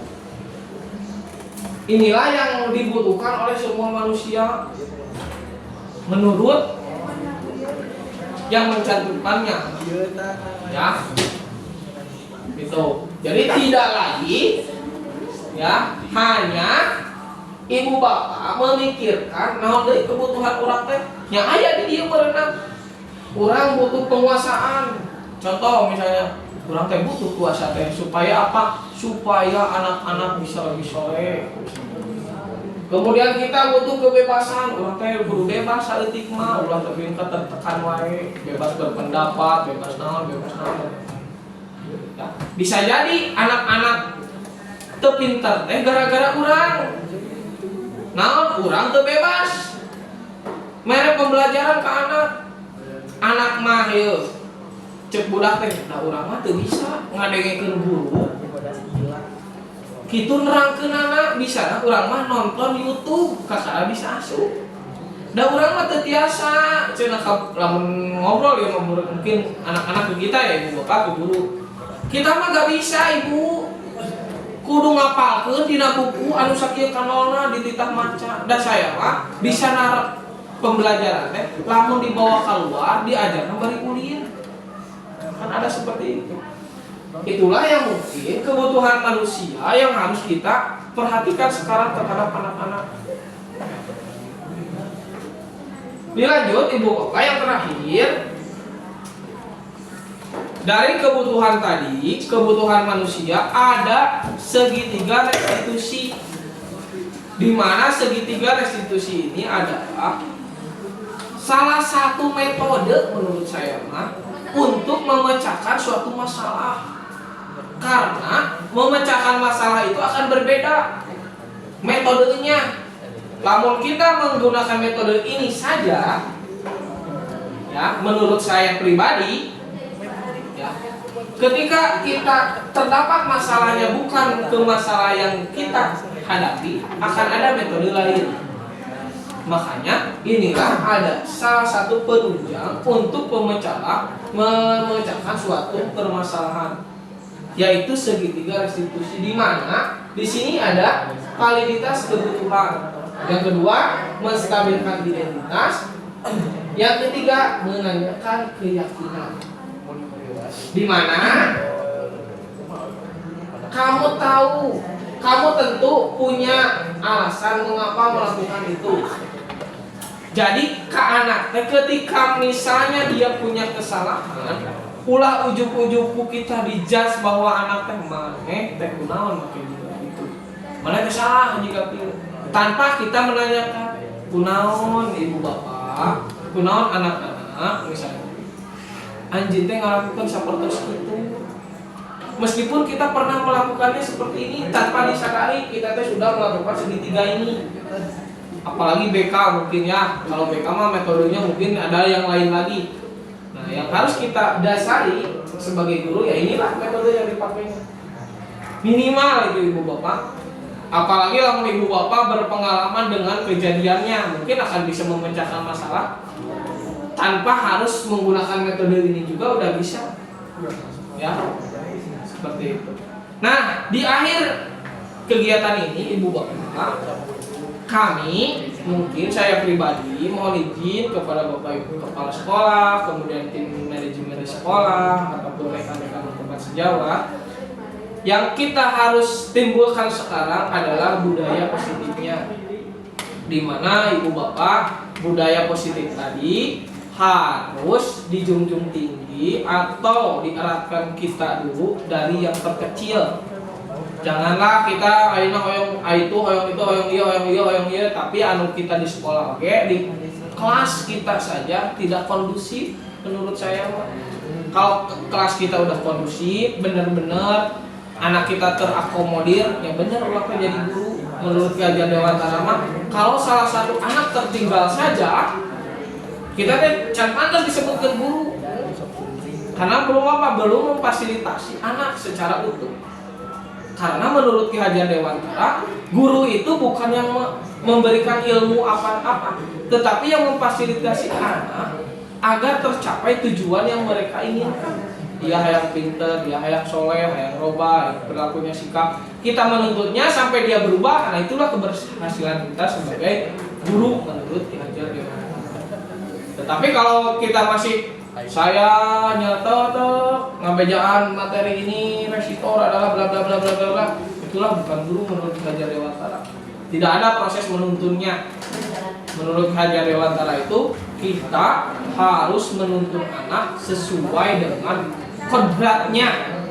Inilah yang dibutuhkan oleh semua manusia menurut yang mencantumkannya, ya, gitu. Jadi tidak lagi, ya, hanya Ibu Bapak memikirkan naon deui kebutuhan urang teh nya aya di dieu berenang. Urang butuh penguasaan. Contoh misalnya, urang teh butuh kuasa teh supaya apa? Supaya anak-anak bisa lebih soleh. Kemudian kita butuh kebebasan, urang teh kudu bebas saeutik mah, ulah teu tertekan wae, bebas berpendapat, bebas naon. Ya. Bisa jadi anak-anak teu pinter teh gara-gara urang. Naon urang teu bebas. Mere pembelajaran ke anak mah yeuh. Cek budak teh, da urang mah teu bisa ngadengekeun guru. Kitu nerangkeun anak bisa urang mah nonton YouTube, kakara bisa asup. Da urang mah teu tiasa cenah lamun ngobrol ya mungkin anak-anak ke kita ya Ibu Bapak ke guru. Kita mah gak bisa Ibu. Kudu ngapalkeun dina buku anu sakieu kanolna dititah maca. Da saya mah bisa narap pembelajaran teh lamun dibawa keluar diajarna bari kuliah. Kan ada seperti itu. Itulah yang mungkin kebutuhan manusia yang harus kita perhatikan sekarang terhadap anak-anak. Dilanjut Ibu Bapak yang terakhir, dari kebutuhan tadi, kebutuhan manusia ada segitiga restitusi. Di mana segitiga restitusi ini adalah salah satu metode menurut saya mah untuk memecahkan suatu masalah. Karena memecahkan masalah itu akan berbeda metodenya. Lamun kita menggunakan metode ini saja, ya, menurut saya pribadi, ya, ketika kita terdapat masalahnya bukan ke masalah yang kita hadapi, akan ada metode lain. Makanya inilah ada salah satu penunjang untuk memecahkan suatu permasalahan, yaitu segitiga restitusi, di mana di sini ada validitas kebutuhan, yang kedua menstabilkan identitas, yang ketiga menanyakan keyakinan. Di mana kamu tahu, kamu tentu punya alasan mengapa melakukan itu. Jadi ke anak ketika misalnya dia punya kesalahan, ulah ujuk-ujuk kita dijudge bahwa anak teh maneh teh kunaon make gitu. Maneh teh salah jika tanpa kita menanyakan kunaon ibu bapak, kunaon anak-anak misalnya. Anjing teh ngalakukan seperti itu. Meskipun kita pernah melakukannya seperti ini tanpa disadari, kita teh sudah melakukan segitiga ini. Apalagi BK mungkin ya. Kalau BK mah metodenya mungkin ada yang lain lagi. Nah, yang harus kita dasari sebagai guru ya inilah metode yang dipakainya. Minimal itu ibu bapak. Apalagi kalau ibu bapak berpengalaman dengan kejadiannya, mungkin akan bisa memecahkan masalah tanpa harus menggunakan metode ini juga udah bisa. Ya. Seperti itu. Nah, di akhir kegiatan ini ibu bapak, kami mungkin saya pribadi mohon izin kepada bapak ibu kepala sekolah, kemudian tim manajemen sekolah ataupun rekan-rekan tempat sejawat, yang kita harus timbulkan sekarang adalah budaya positifnya, di mana ibu bapak budaya positif tadi harus dijunjung tinggi atau dieratkan kita dulu dari yang terkecil. Janganlah kita ayeuna hoyong itu hoyong iya tapi anu kita di sekolah oke di kelas kita saja tidak kondusif menurut saya. Kalau kelas kita udah kondusif, benar-benar anak kita terakomodir, ya benar ulah jadi guru menurut kajian Dewantara mah. Kalau salah satu anak tertinggal saja, kita teh can pantas disebutkan guru. Karena belum memfasilitasi anak secara utuh. Karena menurut Ki Hajar Dewantara, guru itu bukan yang memberikan ilmu apa-apa, tetapi yang memfasilitasi anak agar tercapai tujuan yang mereka inginkan. Dia hayang pinter, dia hayang soleh, hayang robah, perilakunya sikap. Kita menuntutnya sampai dia berubah, karena itulah keberhasilan kita sebagai guru menurut Ki Hajar Dewantara. Tetapi kalau kita masih saya nyata ngabejaan materi ini resitor adalah bla bla bla bla bla, itulah bukan guru menurut Ki Hajar Dewantara. Tidak ada proses menuntunnya. Menurut Ki Hajar Dewantara itu kita harus menuntun anak sesuai dengan kodratnya.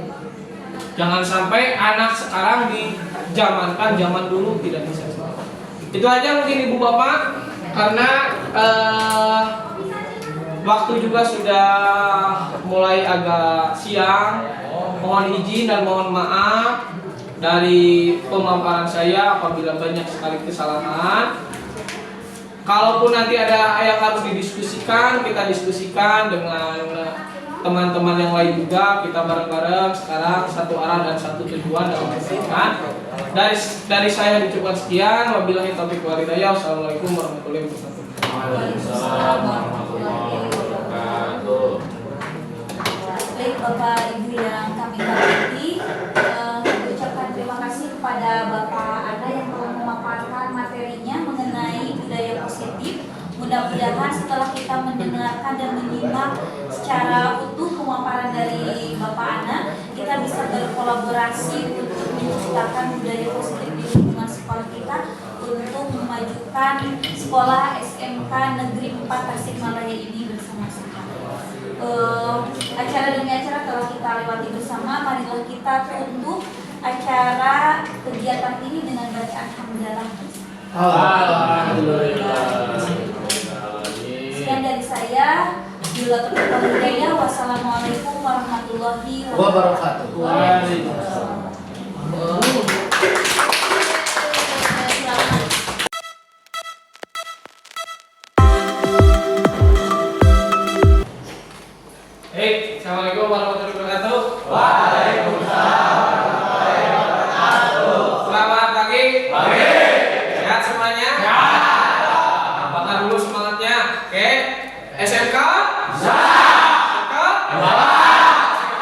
Jangan sampai anak sekarang dijamankan zaman dulu, tidak bisa. Itu aja mungkin ibu bapak, karena waktu juga sudah mulai agak siang. Mohon izin dan mohon maaf dari pemaparan saya apabila banyak sekali kesalahan. Kalaupun nanti ada yang harus didiskusikan, kita diskusikan dengan teman-teman yang lain juga. Kita bareng-bareng sekarang satu arah dan satu tujuan dalam pendidikan. Dari saya dicukupkan sekian. Wabillahi taufiq wal hidayah. Wassalamualaikum warahmatullahi wabarakatuh. Baik Bapak Ibu yang kami hormati, ucapkan terima kasih kepada Bapak Ana yang telah memaparkan materinya mengenai budaya positif. Mudah-mudahan setelah kita mendengarkan dan menyimak secara utuh pemaparan dari Bapak Ana, kita bisa berkolaborasi untuk menciptakan budaya positif di lingkungan sekolah kita untuk memajukan sekolah SMK Negeri 4 Tasikmalaya ini bersama-sama. Acara demi acara telah kita lewati bersama. Marilah kita tutup acara kegiatan ini dengan bacaan hamdalah. Alhamdulillah. Sekian dari saya. Bila terkait wassalamualaikum warahmatullahi wabarakatuh. Waalaikumsalam. Assalamualaikum warahmatullahi wabarakatuh. Waalaikumsalam. Selamat pagi. Pagi. Sehat semuanya? Ya. Apakah dulu semangatnya? Oke. SMK? Bisa. SMK?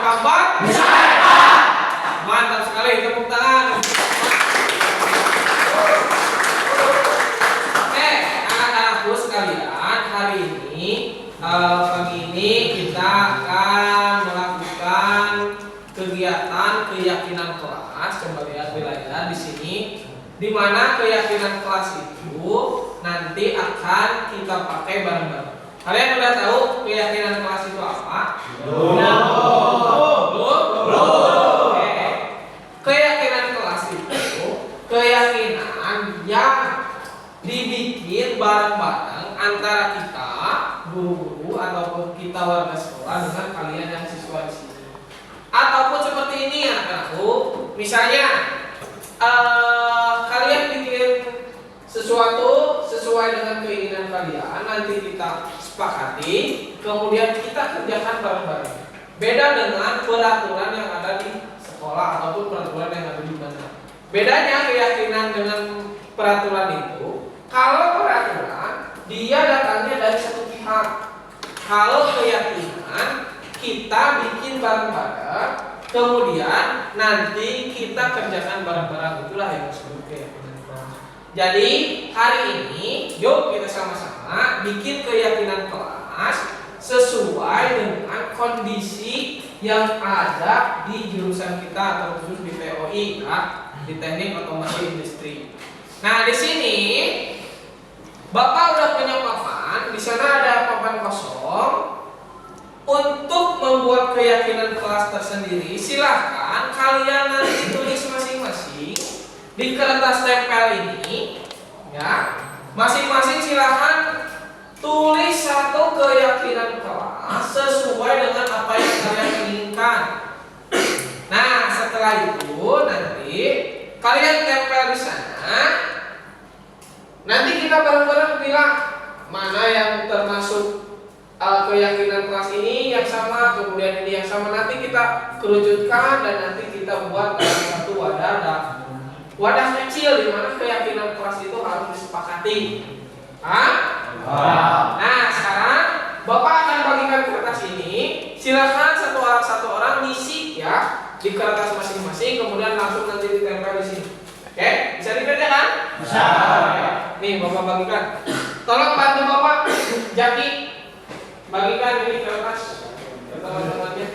Kabar? Bisa. Mantap sekali, tepuk tangan. Oke, anak-anakku sekalian, hari ini pagi ini kita akan melakukan kegiatan keyakinan kelas. Coba lihat wilayah di sini, di mana keyakinan kelas itu nanti akan kita pakai bareng-bareng. Kalian udah tahu keyakinan kelas itu apa? Belum. Oke. Keyakinan kelas itu keyakinan yang dibikin bareng-bareng antara kita guru-guru ataupun kita warga sekolah dengan kalian yang siswa di sini. Ataupun seperti ini ya anak-anakku, misalnya kalian bikin sesuatu sesuai dengan keinginan kalian, nanti kita sepakati, kemudian kita kerjakan bareng-bareng. Beda dengan peraturan yang ada di sekolah ataupun peraturan yang ada di mana. Bedanya keyakinan dengan peraturan itu, kalau peraturan dia datangnya dari satu pihak. Kalau keyakinan kita bikin bareng-bareng, kemudian nanti kita kerjakan bareng-bareng, itulah yang disebut keyakinan. Jadi hari ini yuk kita sama-sama bikin keyakinan kelas sesuai dengan kondisi yang ada di jurusan kita atau khusus di TOI ya, di Teknik Otomasi Industri. Nah di sini Bapak udah punya papan, di sana ada papan kosong. Untuk membuat keyakinan kelas tersendiri, silahkan kalian nanti tulis masing-masing di kertas tempel ini, ya. Masing-masing silahkan tulis satu keyakinan kelas sesuai dengan apa yang kalian inginkan. Nah, setelah itu nanti kalian tempel di sana. Nanti kita bareng-bareng bilang mana yang termasuk keyakinan kelas ini yang sama, kemudian ini yang sama. Nanti kita kerucutkan dan nanti kita buat dalam satu wadah kecil di mana keyakinan kelas itu harus disepakati. Nah, sekarang Bapak akan bagikan kertas ini. Silakan satu orang ngisi ya di kertas masing-masing, kemudian langsung nanti ditempel di sini. Oke, bisa dikerjakan? Bisa. Nih, Bapak bagikan. Tolong bantu Bapak, Jaki, bagikan ini kertas ke teman-temannya.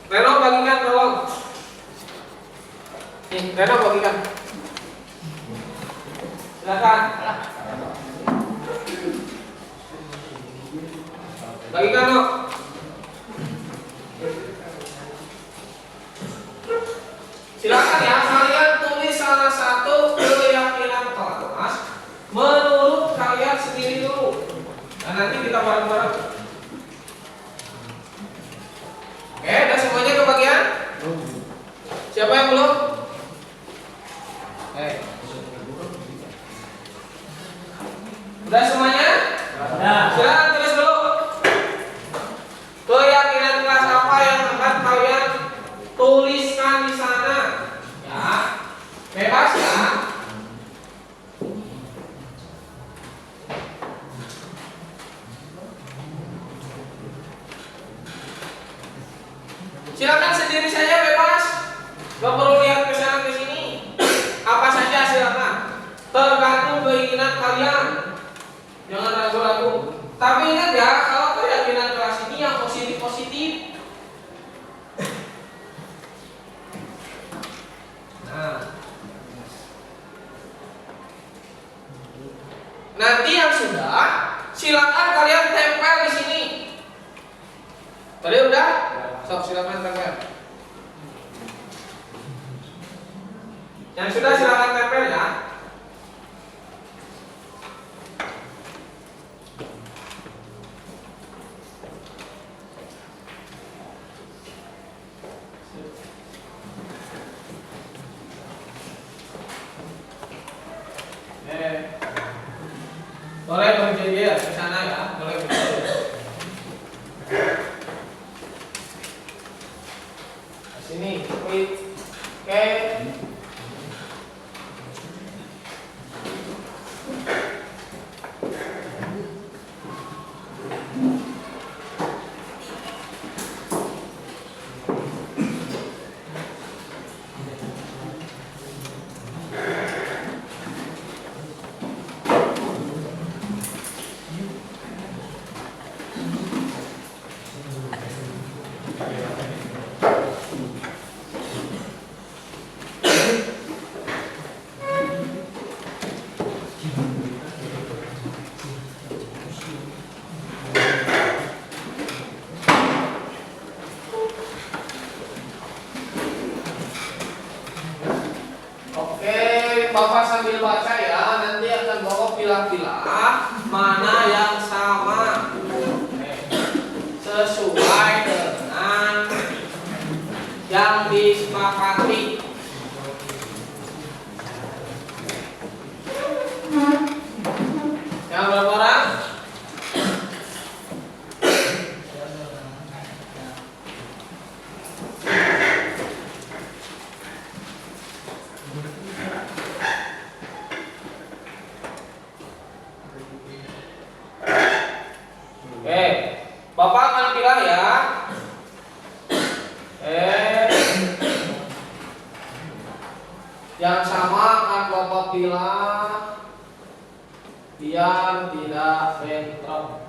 Reno bagikan, tolong. Nih, Reno bagikan. Silakan. Bagikan, no. Silakan ya, kalian tulis salah satu keyakinan kelas menurut kalian sendiri dulu. Nah, nanti kita bareng-bareng. Oke, udah semuanya kebagian? Siapa yang belum? Udah semuanya? Silakan tulis dulu. Keyakinan kelas apa yang akan kalian tuliskan di sana? Ya, bebas ya. Silakan sendiri saja bebas, gak perlu lihat ke sana ke sini. Apa saja silakan, tergantung keinginan kalian. Jangan ragu-ragu. Tapi ingat ya, kalau keyakinan kelas ini yang positif-positif. Nah, nanti yang sudah, silakan kalian tempel di sini. Tadi udah? Sok silakan tempel. Yang sudah silakan tempel ya. Boleh berjejer ke sana ya, boleh berjejer. Sini, klik. Oke. Bapak sambil baca ya, nanti akan bawa pilah-pilah mana yang sama sesuai dengan yang disepakati. Yang berapa orang? Oke, Bapak akan pilih ya. Yang sama akan Bapak pilih biar tidak bentrok.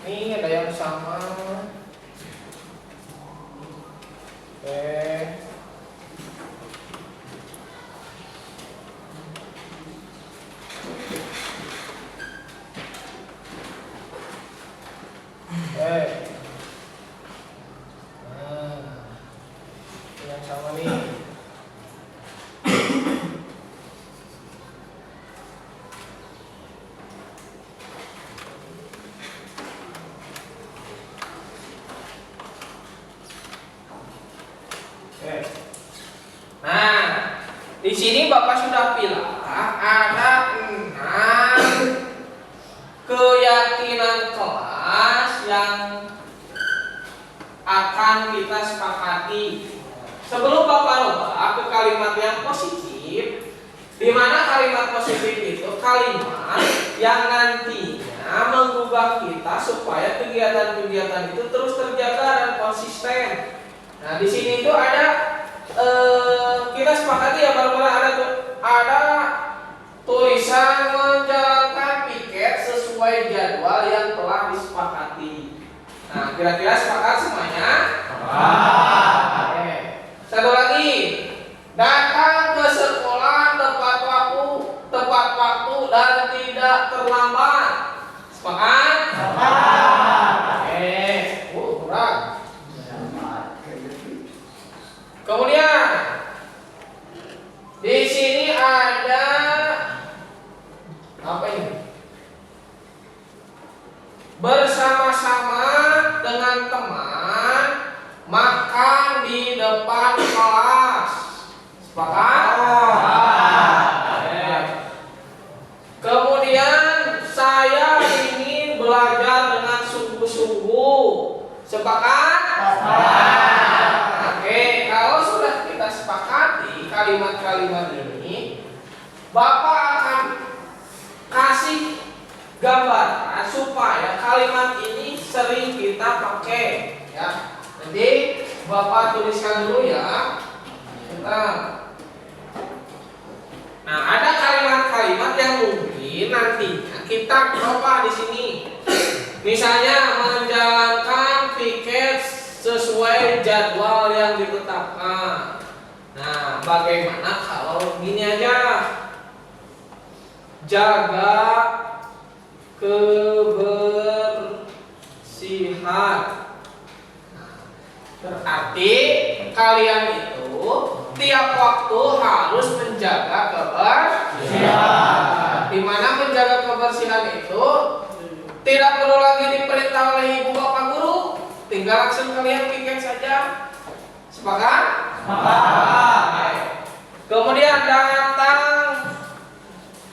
Ini ada yang sama. Oke. Ini yang sama nih. Nah, di sini Bapak sudah pilih ada 6 keyakinan kelas yang akan kita sepakati. Sebelum Bapak ubah ke kalimat yang positif, di mana kalimat positif itu kalimat yang nantinya mengubah kita supaya kegiatan-kegiatan itu terus terjaga dan konsisten. Nah, di sini itu ada kita sepakati ya bareng-bareng ada tulisan menjalankan piket sesuai jadwal yang telah disepakati. Nah, kira-kira sepakat semuanya? Oke. Satu lagi, datang ke sekolah tepat waktu dan tidak terlambat. Sepakat? Oke. Kurang. Kemudian di sini ada apa ini? Bersama-sama dengan teman makan di depan kelas. Sepakat? Kemudian saya ingin belajar dengan sungguh-sungguh. Sepakat? Oke, kalau sudah kita sepakati kalimat-kalimat ini, Bapak akan kasih gambaran supaya kalimat ini sering kita pakai ya. Nanti Bapak tuliskan dulu ya. Bentar. Nah, ada kalimat-kalimat yang mungkin nantinya kita coba di sini. Misalnya menjalankan piket sesuai jadwal yang ditetapkan. Nah, bagaimana kalau gini aja? Jaga kebersihan. Berarti kalian itu tiap waktu harus menjaga kebersihan. Di mana menjaga kebersihan itu tidak perlu lagi diperintah oleh ibu bapak guru, tinggal langsung kalian piket saja. Sepakat? Sepakat. Kemudian datang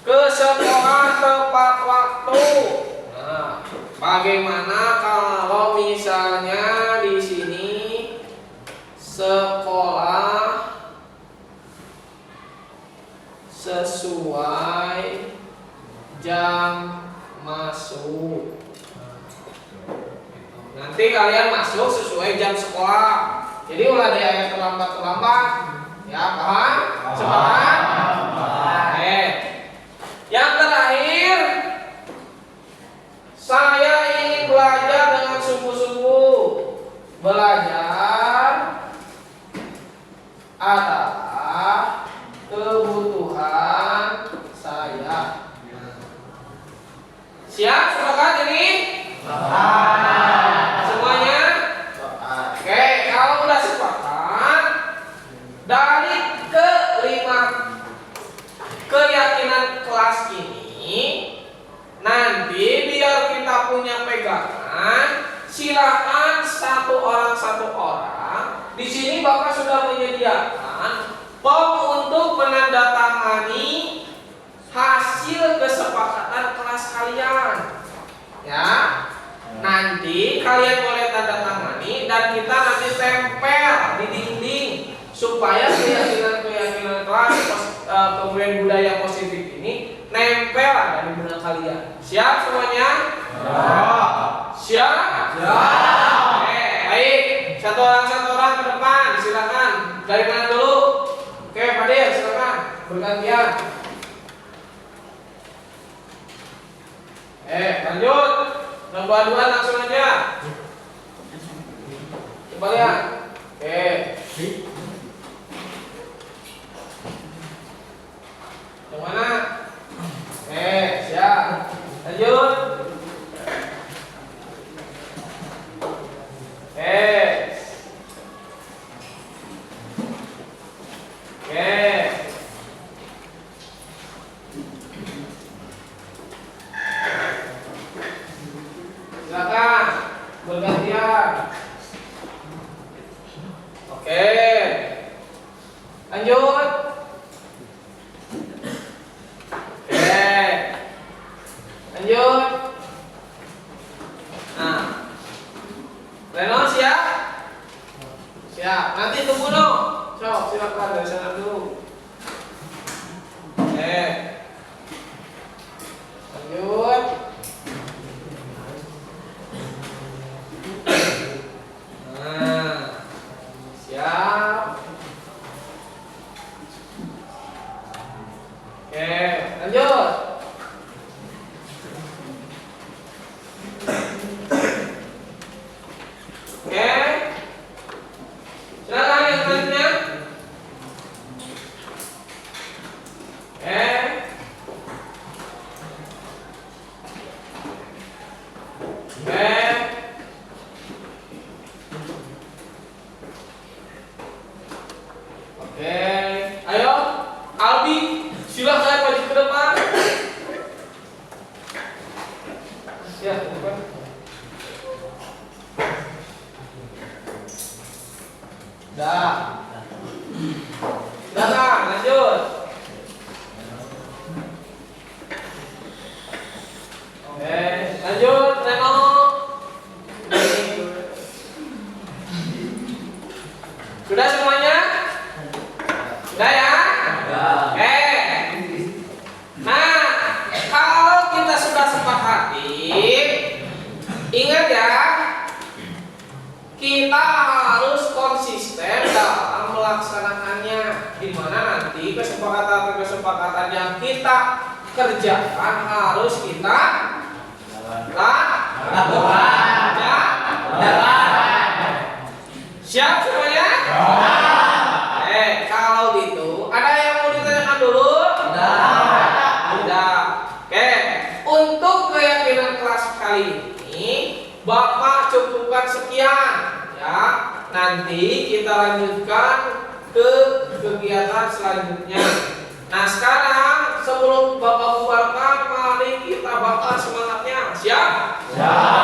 ke sekolah tepat waktu. Nah, bagaimana kalau misalnya di sini sekolah sesuai jam mesti kalian masuk sesuai jam sekolah. Jadi ulah ada yang terlambat. Ya, paham? Sepakat? Oke. Yang terakhir, saya ingin belajar dengan sungguh-sungguh. Belajar adalah kebutuhan saya. Siap? Sepakat ini? Semuanya? Oke, kalau udah sepakat, dari kelima keyakinan kelas ini, nanti biar kita punya pegangan, silakan satu orang. Di sini Bapak sudah menyediakan form untuk menandatangani hasil kesepakatan kelas kalian. Ya, nanti kalian boleh tanda tangani dan kita nanti tempel di dinding supaya keyakinan kelas kemudian budaya positif ini nempel ada di benak kalian. Siap semuanya? Siap? Oke, baik. Satu orang ke depan, silakan. Dari mana dulu? Oke, Fadil, silakan. Bergantian. Lanjut. Nomor 2 langsung aja. Coba lihat. Oke. Yang mana? Siap. Lanjut. Silakan bergantian. Oke. Lanjut. Lanjut. Nah, Reno siap? Siap. Nanti tunggu dong. Sok, silakan dari sana dulu. Lanjut. Nah, siap. Lanjut. Silakan yang selanjutnya. Ayo, Albi, silakan maju ke depan. Ya, depan. Dah. Silakan, lanjut. Lanjut, Reno. Sudah semuanya? Sudah ya? Nah, kalau kita sudah sepakati, ingat ya, kita harus konsisten dalam melaksanakannya. Di mana nanti kesepakatan yang kita kerjakan harus kita lakukan. Siap semuanya? Kalau gitu, ada yang mau ditanyakan dulu? Udah. Untuk keyakinan kelas kali ini, Bapak cukupkan sekian, ya. Nanti kita lanjutkan ke kegiatan selanjutnya. Nah, sekarang sebelum Bapak bubarkan, mari kita bakar semangatnya. Siap? Siap.